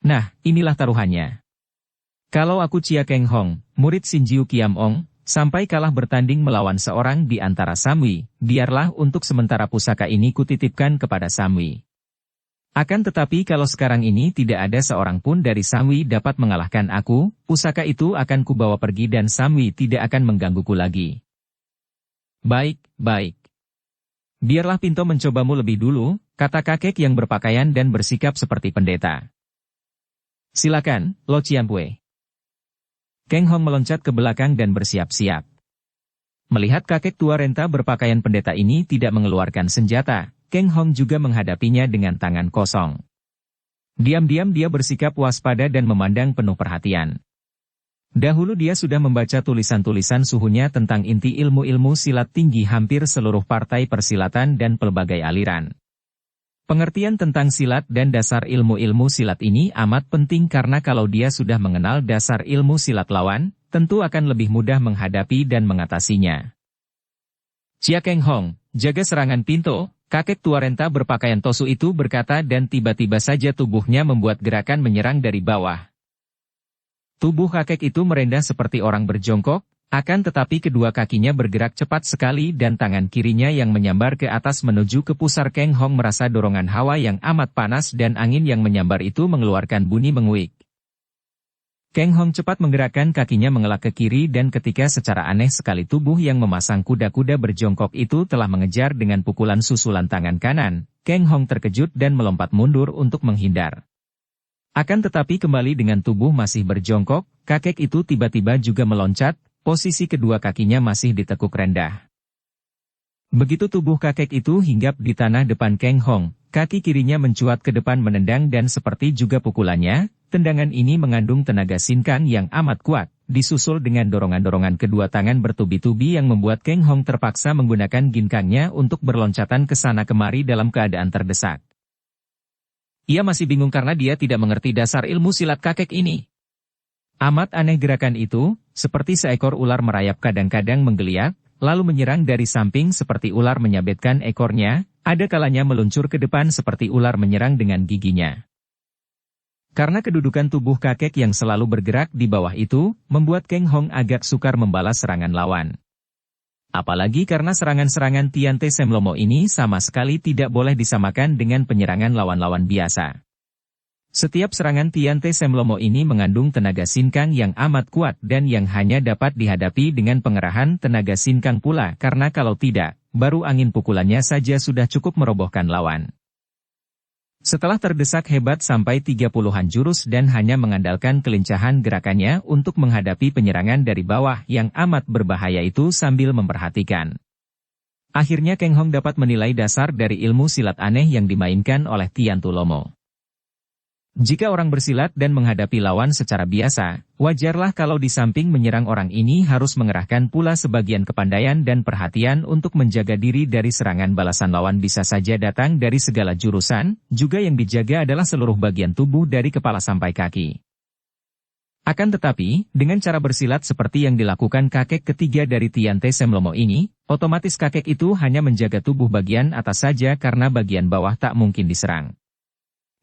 Nah, inilah taruhannya. Kalau aku Chia Keng Hong, murid Sinjiu Kiam Ong, sampai kalah bertanding melawan seorang di antara Samwi, biarlah untuk sementara pusaka ini kutitipkan kepada Samwi. Akan tetapi kalau sekarang ini tidak ada seorang pun dari Samwi dapat mengalahkan aku, pusaka itu akan kubawa pergi dan Samwi tidak akan menggangguku lagi. Baik, baik. Biarlah Pinto mencobamu lebih dulu, kata kakek yang berpakaian dan bersikap seperti pendeta. Silakan, Lo Cianwei. Kang Hong meloncat ke belakang dan bersiap-siap. Melihat kakek tua renta berpakaian pendeta ini tidak mengeluarkan senjata, Kang Hong juga menghadapinya dengan tangan kosong. Diam-diam dia bersikap waspada dan memandang penuh perhatian. Dahulu dia sudah membaca tulisan-tulisan suhunya tentang inti ilmu-ilmu silat tinggi hampir seluruh partai persilatan dan pelbagai aliran. Pengertian tentang silat dan dasar ilmu-ilmu silat ini amat penting karena kalau dia sudah mengenal dasar ilmu silat lawan, tentu akan lebih mudah menghadapi dan mengatasinya. Chia Keng Hong, jaga serangan pintu, kakek tua renta berpakaian tosu itu berkata dan tiba-tiba saja tubuhnya membuat gerakan menyerang dari bawah. Tubuh kakek itu merendah seperti orang berjongkok, akan tetapi kedua kakinya bergerak cepat sekali dan tangan kirinya yang menyambar ke atas menuju ke pusar. Keng Hong merasa dorongan hawa yang amat panas dan angin yang menyambar itu mengeluarkan bunyi menguik. Keng Hong cepat menggerakkan kakinya mengelak ke kiri dan ketika secara aneh sekali tubuh yang memasang kuda-kuda berjongkok itu telah mengejar dengan pukulan susulan tangan kanan, Keng Hong terkejut dan melompat mundur untuk menghindar. Akan tetapi kembali dengan tubuh masih berjongkok, kakek itu tiba-tiba juga meloncat, posisi kedua kakinya masih ditekuk rendah. Begitu tubuh kakek itu hinggap di tanah depan Keng Hong, kaki kirinya mencuat ke depan menendang dan seperti juga pukulannya, tendangan ini mengandung tenaga sinkang yang amat kuat, disusul dengan dorongan-dorongan kedua tangan bertubi-tubi yang membuat Keng Hong terpaksa menggunakan ginkangnya untuk berloncatan ke sana kemari dalam keadaan terdesak. Ia masih bingung karena dia tidak mengerti dasar ilmu silat kakek ini. Amat aneh gerakan itu, seperti seekor ular merayap kadang-kadang menggeliat, lalu menyerang dari samping seperti ular menyabetkan ekornya, ada kalanya meluncur ke depan seperti ular menyerang dengan giginya. Karena kedudukan tubuh kakek yang selalu bergerak di bawah itu, membuat Keng Hong agak sukar membalas serangan lawan. Apalagi karena serangan-serangan Tian Te Semlomo ini sama sekali tidak boleh disamakan dengan penyerangan lawan-lawan biasa. Setiap serangan Tian Te Semlomo ini mengandung tenaga sinkang yang amat kuat dan yang hanya dapat dihadapi dengan pengerahan tenaga sinkang pula karena kalau tidak, baru angin pukulannya saja sudah cukup merobohkan lawan. Setelah terdesak hebat sampai 30-an jurus dan hanya mengandalkan kelincahan gerakannya untuk menghadapi penyerangan dari bawah yang amat berbahaya itu sambil memperhatikan. Akhirnya Keng Hong dapat menilai dasar dari ilmu silat aneh yang dimainkan oleh Tian Tu Lomo. Jika orang bersilat dan menghadapi lawan secara biasa, wajarlah kalau di samping menyerang orang ini harus mengerahkan pula sebagian kepandaian dan perhatian untuk menjaga diri dari serangan balasan lawan bisa saja datang dari segala jurusan, juga yang dijaga adalah seluruh bagian tubuh dari kepala sampai kaki. Akan tetapi, dengan cara bersilat seperti yang dilakukan kakek ketiga dari Tian Te Semlomo ini, otomatis kakek itu hanya menjaga tubuh bagian atas saja karena bagian bawah tak mungkin diserang.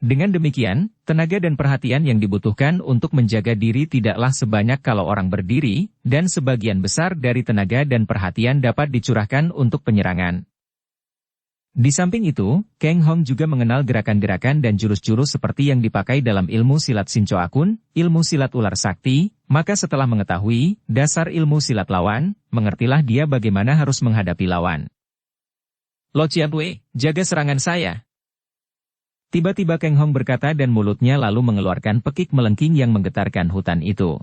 Dengan demikian, tenaga dan perhatian yang dibutuhkan untuk menjaga diri tidaklah sebanyak kalau orang berdiri, dan sebagian besar dari tenaga dan perhatian dapat dicurahkan untuk penyerangan. Di samping itu, Keng Hong juga mengenal gerakan-gerakan dan jurus-jurus seperti yang dipakai dalam ilmu silat Sincho Akun, ilmu silat ular sakti, maka setelah mengetahui dasar ilmu silat lawan, mengertilah dia bagaimana harus menghadapi lawan. Lo Chiapue, jaga serangan saya. Tiba-tiba Keng Hong berkata dan mulutnya lalu mengeluarkan pekik melengking yang menggetarkan hutan itu.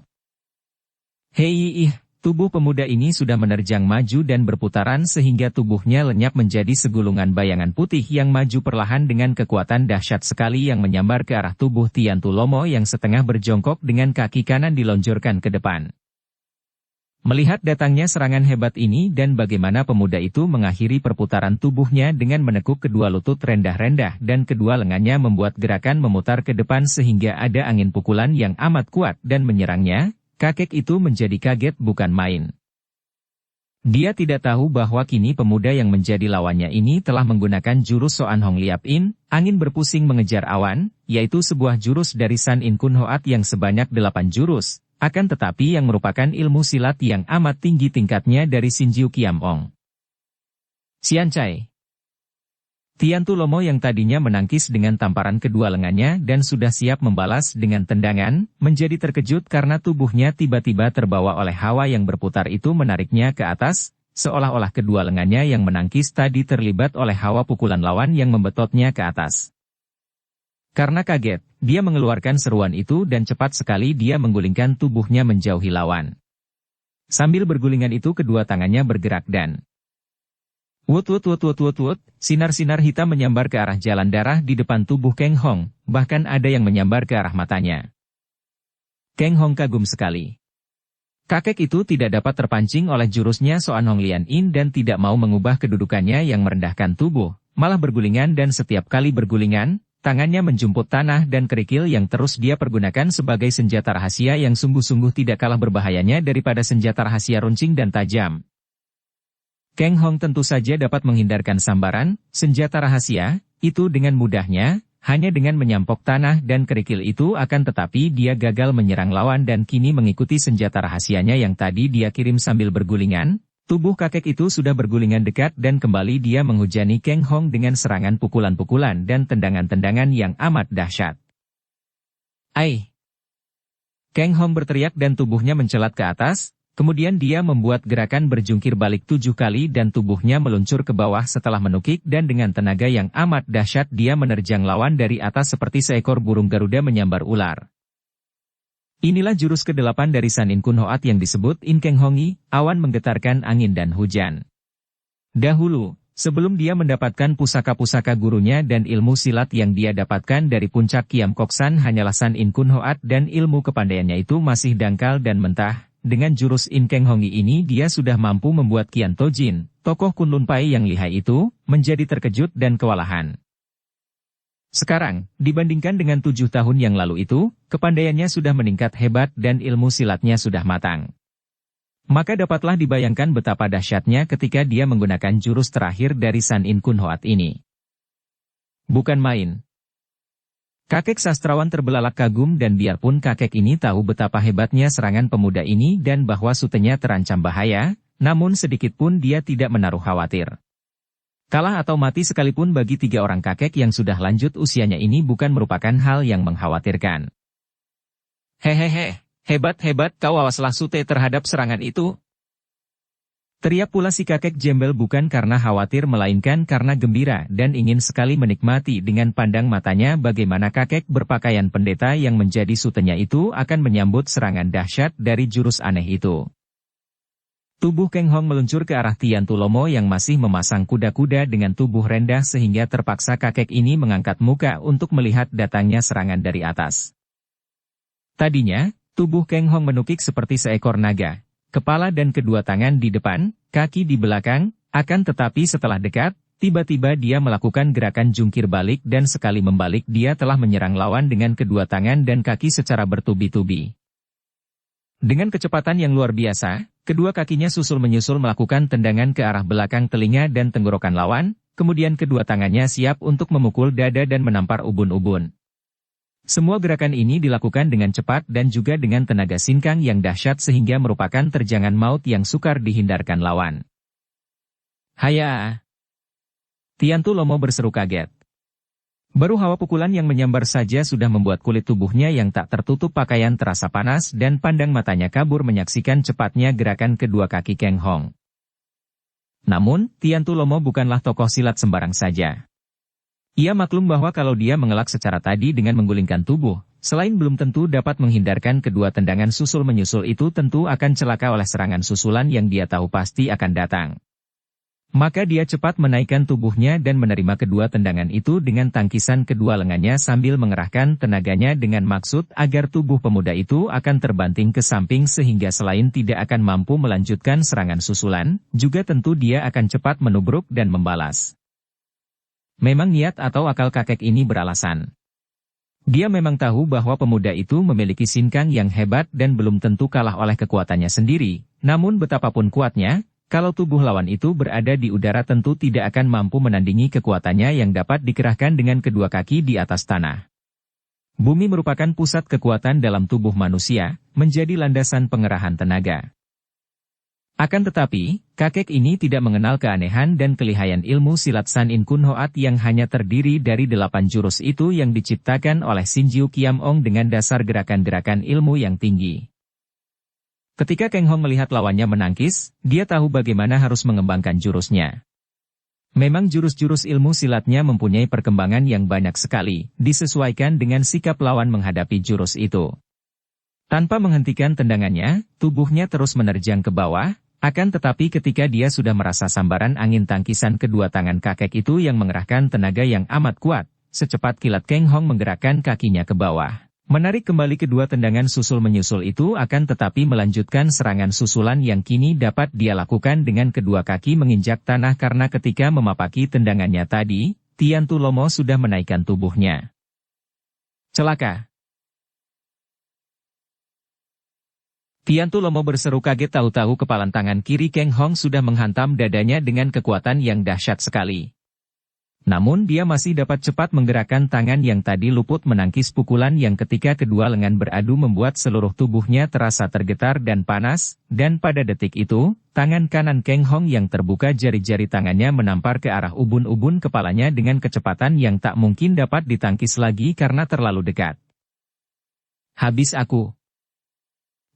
Hei, tubuh pemuda ini sudah menerjang maju dan berputaran sehingga tubuhnya lenyap menjadi segulungan bayangan putih yang maju perlahan dengan kekuatan dahsyat sekali yang menyambar ke arah tubuh Tian Tu Lomo yang setengah berjongkok dengan kaki kanan dilonjorkan ke depan. Melihat datangnya serangan hebat ini dan bagaimana pemuda itu mengakhiri perputaran tubuhnya dengan menekuk kedua lutut rendah-rendah dan kedua lengannya membuat gerakan memutar ke depan sehingga ada angin pukulan yang amat kuat dan menyerangnya, kakek itu menjadi kaget bukan main. Dia tidak tahu bahwa kini pemuda yang menjadi lawannya ini telah menggunakan jurus Soan Hong Liap In, angin berpusing mengejar awan, yaitu sebuah jurus dari San In Kun Hoat yang sebanyak 8 jurus. Akan tetapi yang merupakan ilmu silat yang amat tinggi tingkatnya dari Sinjiu Kiam Ong. Sian Cai. Tian Tu Lomo yang tadinya menangkis dengan tamparan kedua lengannya dan sudah siap membalas dengan tendangan, menjadi terkejut karena tubuhnya tiba-tiba terbawa oleh hawa yang berputar itu menariknya ke atas, seolah-olah kedua lengannya yang menangkis tadi terlibat oleh hawa pukulan lawan yang membetotnya ke atas. Karena kaget, dia mengeluarkan seruan itu dan cepat sekali dia menggulingkan tubuhnya menjauhi lawan. Sambil bergulingan itu kedua tangannya bergerak dan wut, sinar-sinar hitam menyambar ke arah jalan darah di depan tubuh Keng Hong, bahkan ada yang menyambar ke arah matanya. Keng Hong kagum sekali. Kakek itu tidak dapat terpancing oleh jurusnya Soan Hong Lian In dan tidak mau mengubah kedudukannya yang merendahkan tubuh. malah bergulingan dan setiap kali bergulingan, tangannya menjumput tanah dan kerikil yang terus dia pergunakan sebagai senjata rahasia yang sungguh-sungguh tidak kalah berbahayanya daripada senjata rahasia runcing dan tajam. Kang Hong tentu saja dapat menghindarkan sambaran senjata rahasia itu dengan mudahnya, hanya dengan menyampok tanah dan kerikil itu akan tetapi dia gagal menyerang lawan dan kini mengikuti senjata rahasianya yang tadi dia kirim sambil bergulingan. Tubuh kakek itu sudah bergulingan dekat dan kembali dia menghujani Kang Hong dengan serangan pukulan-pukulan dan tendangan-tendangan yang amat dahsyat. Ai! Kang Hong berteriak dan tubuhnya mencelat ke atas. Kemudian dia membuat gerakan berjungkir balik 7 kali dan tubuhnya meluncur ke bawah setelah menukik dan dengan tenaga yang amat dahsyat dia menerjang lawan dari atas seperti seekor burung Garuda menyambar ular. Inilah jurus ke-8 dari San In Kun Hoat yang disebut In Keng Hongi, awan menggetarkan angin dan hujan. Dahulu, sebelum dia mendapatkan pusaka-pusaka gurunya dan ilmu silat yang dia dapatkan dari puncak Kiam Kok San hanyalah San In Kun Hoat dan ilmu kepandaiannya itu masih dangkal dan mentah. Dengan jurus In Keng Hongi ini dia sudah mampu membuat Qian Tojin, tokoh Kunlun Pai yang lihai itu, menjadi terkejut dan kewalahan. Sekarang, dibandingkan dengan 7 tahun yang lalu itu, kepandaiannya sudah meningkat hebat dan ilmu silatnya sudah matang. Maka dapatlah dibayangkan betapa dahsyatnya ketika dia menggunakan jurus terakhir dari San In Kun Hoat ini. Bukan main. Kakek sastrawan terbelalak kagum dan biarpun kakek ini tahu betapa hebatnya serangan pemuda ini dan bahwa sutenya terancam bahaya, namun sedikit pun dia tidak menaruh khawatir. Kalah atau mati sekalipun bagi 3 orang kakek yang sudah lanjut usianya ini bukan merupakan hal yang mengkhawatirkan. Hehehe, hebat-hebat kau, awaslah sute terhadap serangan itu. Teriak pula si kakek jembel bukan karena khawatir melainkan karena gembira dan ingin sekali menikmati dengan pandang matanya bagaimana kakek berpakaian pendeta yang menjadi sutenya itu akan menyambut serangan dahsyat dari jurus aneh itu. Tubuh Kang Hong meluncur ke arah Tian Tu Lomo yang masih memasang kuda-kuda dengan tubuh rendah sehingga terpaksa kakek ini mengangkat muka untuk melihat datangnya serangan dari atas. Tadinya, tubuh Kang Hong menukik seperti seekor naga. Kepala dan kedua tangan di depan, kaki di belakang, akan tetapi setelah dekat, tiba-tiba dia melakukan gerakan jungkir balik dan sekali membalik dia telah menyerang lawan dengan kedua tangan dan kaki secara bertubi-tubi. Dengan kecepatan yang luar biasa, kedua kakinya susul-menyusul melakukan tendangan ke arah belakang telinga dan tenggorokan lawan, kemudian kedua tangannya siap untuk memukul dada dan menampar ubun-ubun. Semua gerakan ini dilakukan dengan cepat dan juga dengan tenaga sinkang yang dahsyat sehingga merupakan terjangan maut yang sukar dihindarkan lawan. Haya! Tian Tu Lomo berseru kaget. Baru hawa pukulan yang menyambar saja sudah membuat kulit tubuhnya yang tak tertutup pakaian terasa panas dan pandang matanya kabur menyaksikan cepatnya gerakan kedua kaki Kang Hong. Namun, Tian Tu Lomo bukanlah tokoh silat sembarang saja. Ia maklum bahwa kalau dia mengelak secara tadi dengan menggulingkan tubuh, selain belum tentu dapat menghindarkan kedua tendangan susul-menyusul itu tentu akan celaka oleh serangan susulan yang dia tahu pasti akan datang. Maka dia cepat menaikkan tubuhnya dan menerima kedua tendangan itu dengan tangkisan kedua lengannya sambil mengerahkan tenaganya dengan maksud agar tubuh pemuda itu akan terbanting ke samping sehingga selain tidak akan mampu melanjutkan serangan susulan, juga tentu dia akan cepat menubruk dan membalas. Memang niat atau akal kakek ini beralasan. Dia memang tahu bahwa pemuda itu memiliki sinkang yang hebat dan belum tentu kalah oleh kekuatannya sendiri, namun betapapun kuatnya, kalau tubuh lawan itu berada di udara tentu tidak akan mampu menandingi kekuatannya yang dapat dikerahkan dengan kedua kaki di atas tanah. Bumi merupakan pusat kekuatan dalam tubuh manusia, menjadi landasan pengerahan tenaga. Akan tetapi, kakek ini tidak mengenal keanehan dan kelihayan ilmu silat San In Kun Hoat yang hanya terdiri dari 8 jurus itu yang diciptakan oleh Shin Jiu Kiam Ong dengan dasar gerakan-gerakan ilmu yang tinggi. Ketika Kang Hong melihat lawannya menangkis, dia tahu bagaimana harus mengembangkan jurusnya. Memang jurus-jurus ilmu silatnya mempunyai perkembangan yang banyak sekali, disesuaikan dengan sikap lawan menghadapi jurus itu. Tanpa menghentikan tendangannya, tubuhnya terus menerjang ke bawah. Akan tetapi ketika dia sudah merasa sambaran angin tangkisan kedua tangan kakek itu yang mengerahkan tenaga yang amat kuat, secepat kilat Kang Hong menggerakkan kakinya ke bawah. Menarik kembali kedua tendangan susul-menyusul itu akan tetapi melanjutkan serangan susulan yang kini dapat dia lakukan dengan kedua kaki menginjak tanah karena ketika memapaki tendangannya tadi, Tiantu Lomo sudah menaikkan tubuhnya. Celaka! Tiantu Lomo berseru kaget tahu-tahu kepalan tangan kiri Kang Hong sudah menghantam dadanya dengan kekuatan yang dahsyat sekali. Namun dia masih dapat cepat menggerakkan tangan yang tadi luput menangkis pukulan yang ketika kedua lengan beradu membuat seluruh tubuhnya terasa tergetar dan panas, dan pada detik itu, tangan kanan Kang Hong yang terbuka jari-jari tangannya menampar ke arah ubun-ubun kepalanya dengan kecepatan yang tak mungkin dapat ditangkis lagi karena terlalu dekat. Habis aku.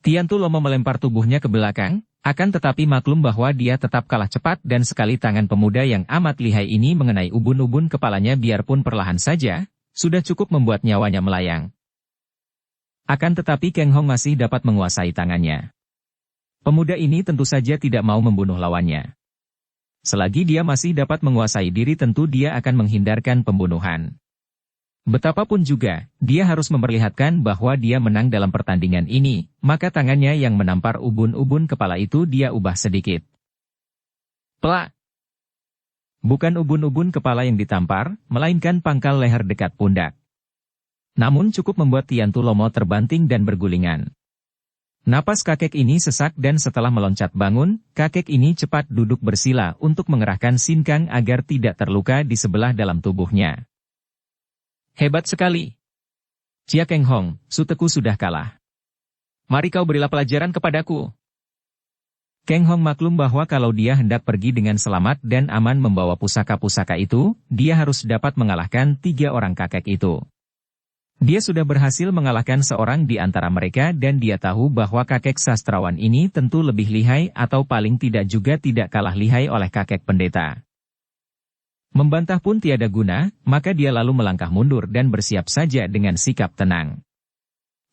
Tiantu Lomo melempar tubuhnya ke belakang, akan tetapi maklum bahwa dia tetap kalah cepat dan sekali tangan pemuda yang amat lihai ini mengenai ubun-ubun kepalanya biarpun perlahan saja, sudah cukup membuat nyawanya melayang. Akan tetapi Kang Hong masih dapat menguasai tangannya. Pemuda ini tentu saja tidak mau membunuh lawannya. Selagi dia masih dapat menguasai diri tentu dia akan menghindarkan pembunuhan. Betapapun juga, dia harus memperlihatkan bahwa dia menang dalam pertandingan ini, maka tangannya yang menampar ubun-ubun kepala itu dia ubah sedikit. Plak! Bukan ubun-ubun kepala yang ditampar, melainkan pangkal leher dekat pundak. Namun cukup membuat Tiantu Lomo terbanting dan bergulingan. Napas kakek ini sesak dan setelah meloncat bangun, kakek ini cepat duduk bersila untuk mengerahkan sinkang agar tidak terluka di sebelah dalam tubuhnya. Hebat sekali. Chia Kang Hong, suteku sudah kalah. Mari kau berilah pelajaran kepadaku. Kang Hong maklum bahwa kalau dia hendak pergi dengan selamat dan aman membawa pusaka-pusaka itu, dia harus dapat mengalahkan 3 orang kakek itu. Dia sudah berhasil mengalahkan seorang di antara mereka dan dia tahu bahwa kakek sastrawan ini tentu lebih lihai atau paling tidak juga tidak kalah lihai oleh kakek pendeta. Membantah pun tiada guna, maka dia lalu melangkah mundur dan bersiap saja dengan sikap tenang.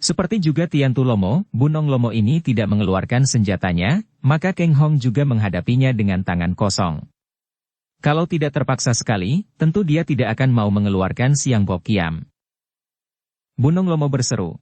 Seperti juga Tiantu Lomo, Bunong Lomo ini tidak mengeluarkan senjatanya, maka Kang Hong juga menghadapinya dengan tangan kosong. Kalau tidak terpaksa sekali, tentu dia tidak akan mau mengeluarkan Siang Bo Kiam. Bunong Lomo berseru.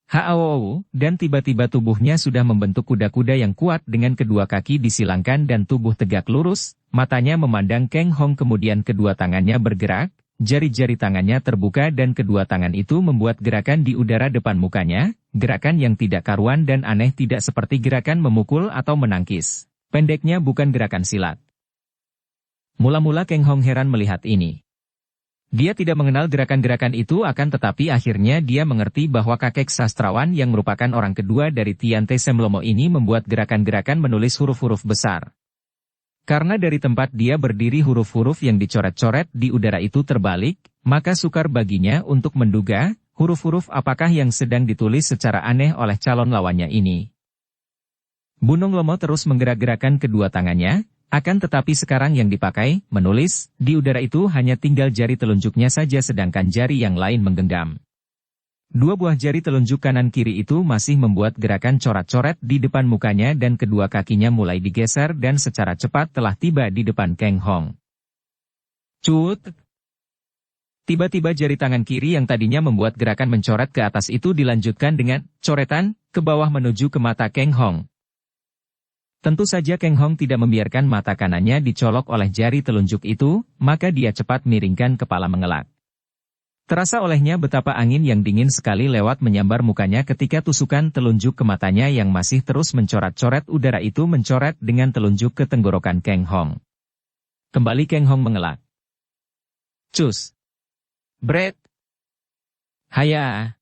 Hao, dan tiba-tiba tubuhnya sudah membentuk kuda-kuda yang kuat dengan kedua kaki disilangkan dan tubuh tegak lurus, matanya memandang Kang Hong kemudian kedua tangannya bergerak, jari-jari tangannya terbuka dan kedua tangan itu membuat gerakan di udara depan mukanya, gerakan yang tidak karuan dan aneh tidak seperti gerakan memukul atau menangkis. Pendeknya bukan gerakan silat. Mula-mula Kang Hong heran melihat ini. Dia tidak mengenal gerakan-gerakan itu akan tetapi akhirnya dia mengerti bahwa kakek sastrawan yang merupakan orang kedua dari Tian Te Sem Lomo ini membuat gerakan-gerakan menulis huruf-huruf besar. Karena dari tempat dia berdiri huruf-huruf yang dicoret-coret di udara itu terbalik, maka sukar baginya untuk menduga, huruf-huruf apakah yang sedang ditulis secara aneh oleh calon lawannya ini. Bunong Lomo terus menggerak-gerakan kedua tangannya, akan tetapi sekarang yang dipakai, menulis, di udara itu hanya tinggal jari telunjuknya saja sedangkan jari yang lain menggenggam. 2 buah jari telunjuk kanan kiri itu masih membuat gerakan coret-coret di depan mukanya dan kedua kakinya mulai digeser dan secara cepat telah tiba di depan Kang Hong. Cut! Tiba-tiba jari tangan kiri yang tadinya membuat gerakan mencoret ke atas itu dilanjutkan dengan coretan ke bawah menuju ke mata Kang Hong. Tentu saja Kang Hong tidak membiarkan mata kanannya dicolok oleh jari telunjuk itu, maka dia cepat miringkan kepala mengelak. Terasa olehnya betapa angin yang dingin sekali lewat menyambar mukanya ketika tusukan telunjuk ke matanya yang masih terus mencoret-coret udara itu mencoret dengan telunjuk ke tenggorokan Kang Hong. Kembali Kang Hong mengelak. Cus! Bret! Haya!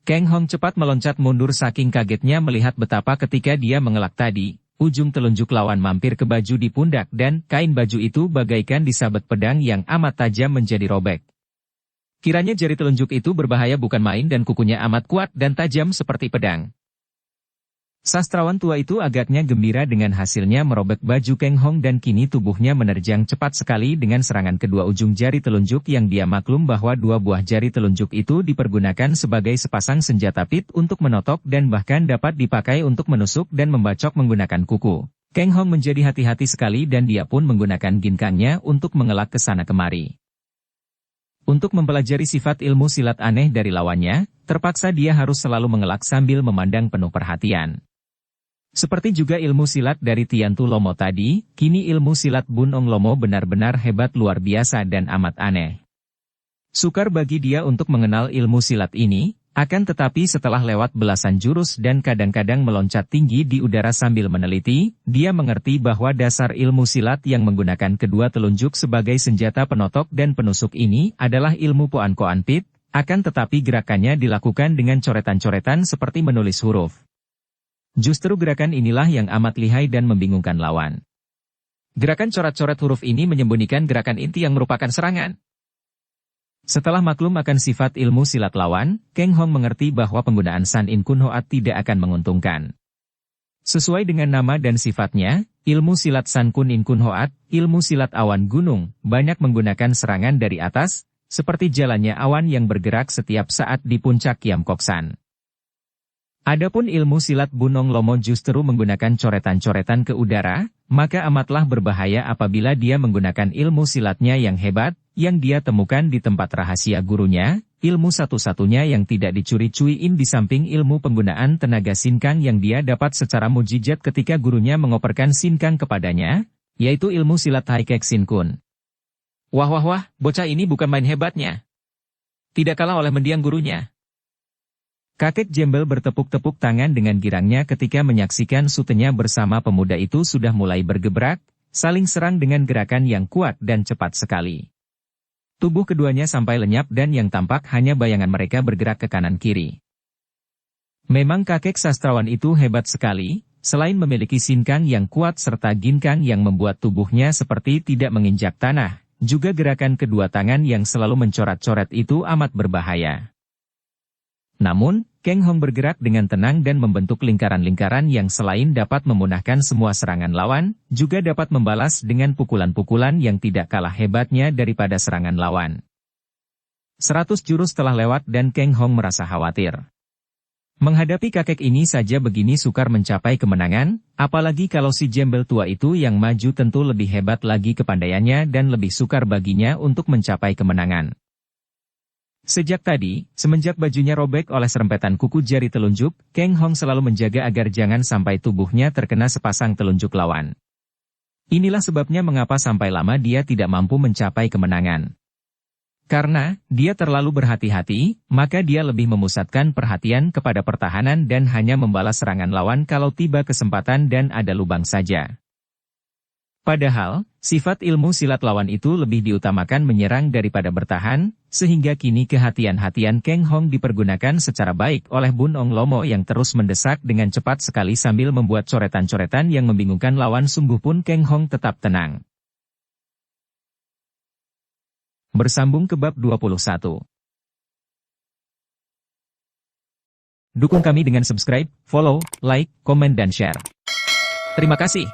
Kang Hong cepat meloncat mundur saking kagetnya melihat betapa ketika dia mengelak tadi, ujung telunjuk lawan mampir ke baju di pundak dan kain baju itu bagaikan disabet pedang yang amat tajam menjadi robek. Kiranya jari telunjuk itu berbahaya bukan main dan kukunya amat kuat dan tajam seperti pedang. Sastrawan tua itu agaknya gembira dengan hasilnya merobek baju Kang Hong dan kini tubuhnya menerjang cepat sekali dengan serangan kedua ujung jari telunjuk yang dia maklum bahwa 2 buah jari telunjuk itu dipergunakan sebagai sepasang senjata pit untuk menotok dan bahkan dapat dipakai untuk menusuk dan membacok menggunakan kuku. Kang Hong menjadi hati-hati sekali dan dia pun menggunakan ginkangnya untuk mengelak ke sana kemari. Untuk mempelajari sifat ilmu silat aneh dari lawannya, terpaksa dia harus selalu mengelak sambil memandang penuh perhatian. Seperti juga ilmu silat dari Tiantu Lomo tadi, kini ilmu silat Bun Ong Lomo benar-benar hebat luar biasa dan amat aneh. Sukar bagi dia untuk mengenal ilmu silat ini, akan tetapi setelah lewat belasan jurus dan kadang-kadang meloncat tinggi di udara sambil meneliti, dia mengerti bahwa dasar ilmu silat yang menggunakan kedua telunjuk sebagai senjata penotok dan penusuk ini adalah ilmu Poan Koan Pit, akan tetapi gerakannya dilakukan dengan coretan-coretan seperti menulis huruf. Justru gerakan inilah yang amat lihai dan membingungkan lawan. Gerakan coret-coret huruf ini menyembunyikan gerakan inti yang merupakan serangan. Setelah maklum akan sifat ilmu silat lawan, Kang Hong mengerti bahwa penggunaan San In Kun Hoat tidak akan menguntungkan. Sesuai dengan nama dan sifatnya, ilmu silat San Kun In Kun Hoat, ilmu silat awan gunung, banyak menggunakan serangan dari atas, seperti jalannya awan yang bergerak setiap saat di puncak Kiam Kok San. Adapun ilmu silat Bun Ong Lomo justru menggunakan coretan-coretan ke udara, maka amatlah berbahaya apabila dia menggunakan ilmu silatnya yang hebat, yang dia temukan di tempat rahasia gurunya, ilmu satu-satunya yang tidak dicuri-cuiin di samping ilmu penggunaan tenaga sinkang yang dia dapat secara mujizat ketika gurunya mengoperkan sinkang kepadanya, yaitu ilmu silat Haikek Sin Kun. Wah wah wah, bocah ini bukan main hebatnya. Tidak kalah oleh mendiang gurunya. Kakek Jembel bertepuk-tepuk tangan dengan girangnya ketika menyaksikan sutenya bersama pemuda itu sudah mulai bergebrak, saling serang dengan gerakan yang kuat dan cepat sekali. Tubuh keduanya sampai lenyap dan yang tampak hanya bayangan mereka bergerak ke kanan-kiri. Memang kakek sastrawan itu hebat sekali, selain memiliki sinkang yang kuat serta ginkang yang membuat tubuhnya seperti tidak menginjak tanah, juga gerakan kedua tangan yang selalu mencoret-coret itu amat berbahaya. Namun, Kang Hong bergerak dengan tenang dan membentuk lingkaran-lingkaran yang selain dapat memunahkan semua serangan lawan, juga dapat membalas dengan pukulan-pukulan yang tidak kalah hebatnya daripada serangan lawan. 100 jurus telah lewat dan Kang Hong merasa khawatir. Menghadapi kakek ini saja begini sukar mencapai kemenangan, apalagi kalau si Jembel tua itu yang maju tentu lebih hebat lagi kepandaiannya dan lebih sukar baginya untuk mencapai kemenangan. Sejak tadi, semenjak bajunya robek oleh serempetan kuku jari telunjuk, Kang Hong selalu menjaga agar jangan sampai tubuhnya terkena sepasang telunjuk lawan. Inilah sebabnya mengapa sampai lama dia tidak mampu mencapai kemenangan. Karena dia terlalu berhati-hati, maka dia lebih memusatkan perhatian kepada pertahanan dan hanya membalas serangan lawan kalau tiba kesempatan dan ada lubang saja. Padahal, sifat ilmu silat lawan itu lebih diutamakan menyerang daripada bertahan, sehingga kini kehati-hatian Kang Hong dipergunakan secara baik oleh Bun Ong Lomo yang terus mendesak dengan cepat sekali sambil membuat coretan-coretan yang membingungkan lawan. Sungguh pun Kang Hong tetap tenang. Bersambung ke bab 21. Dukung kami dengan subscribe, follow, like, komen dan share. Terima kasih.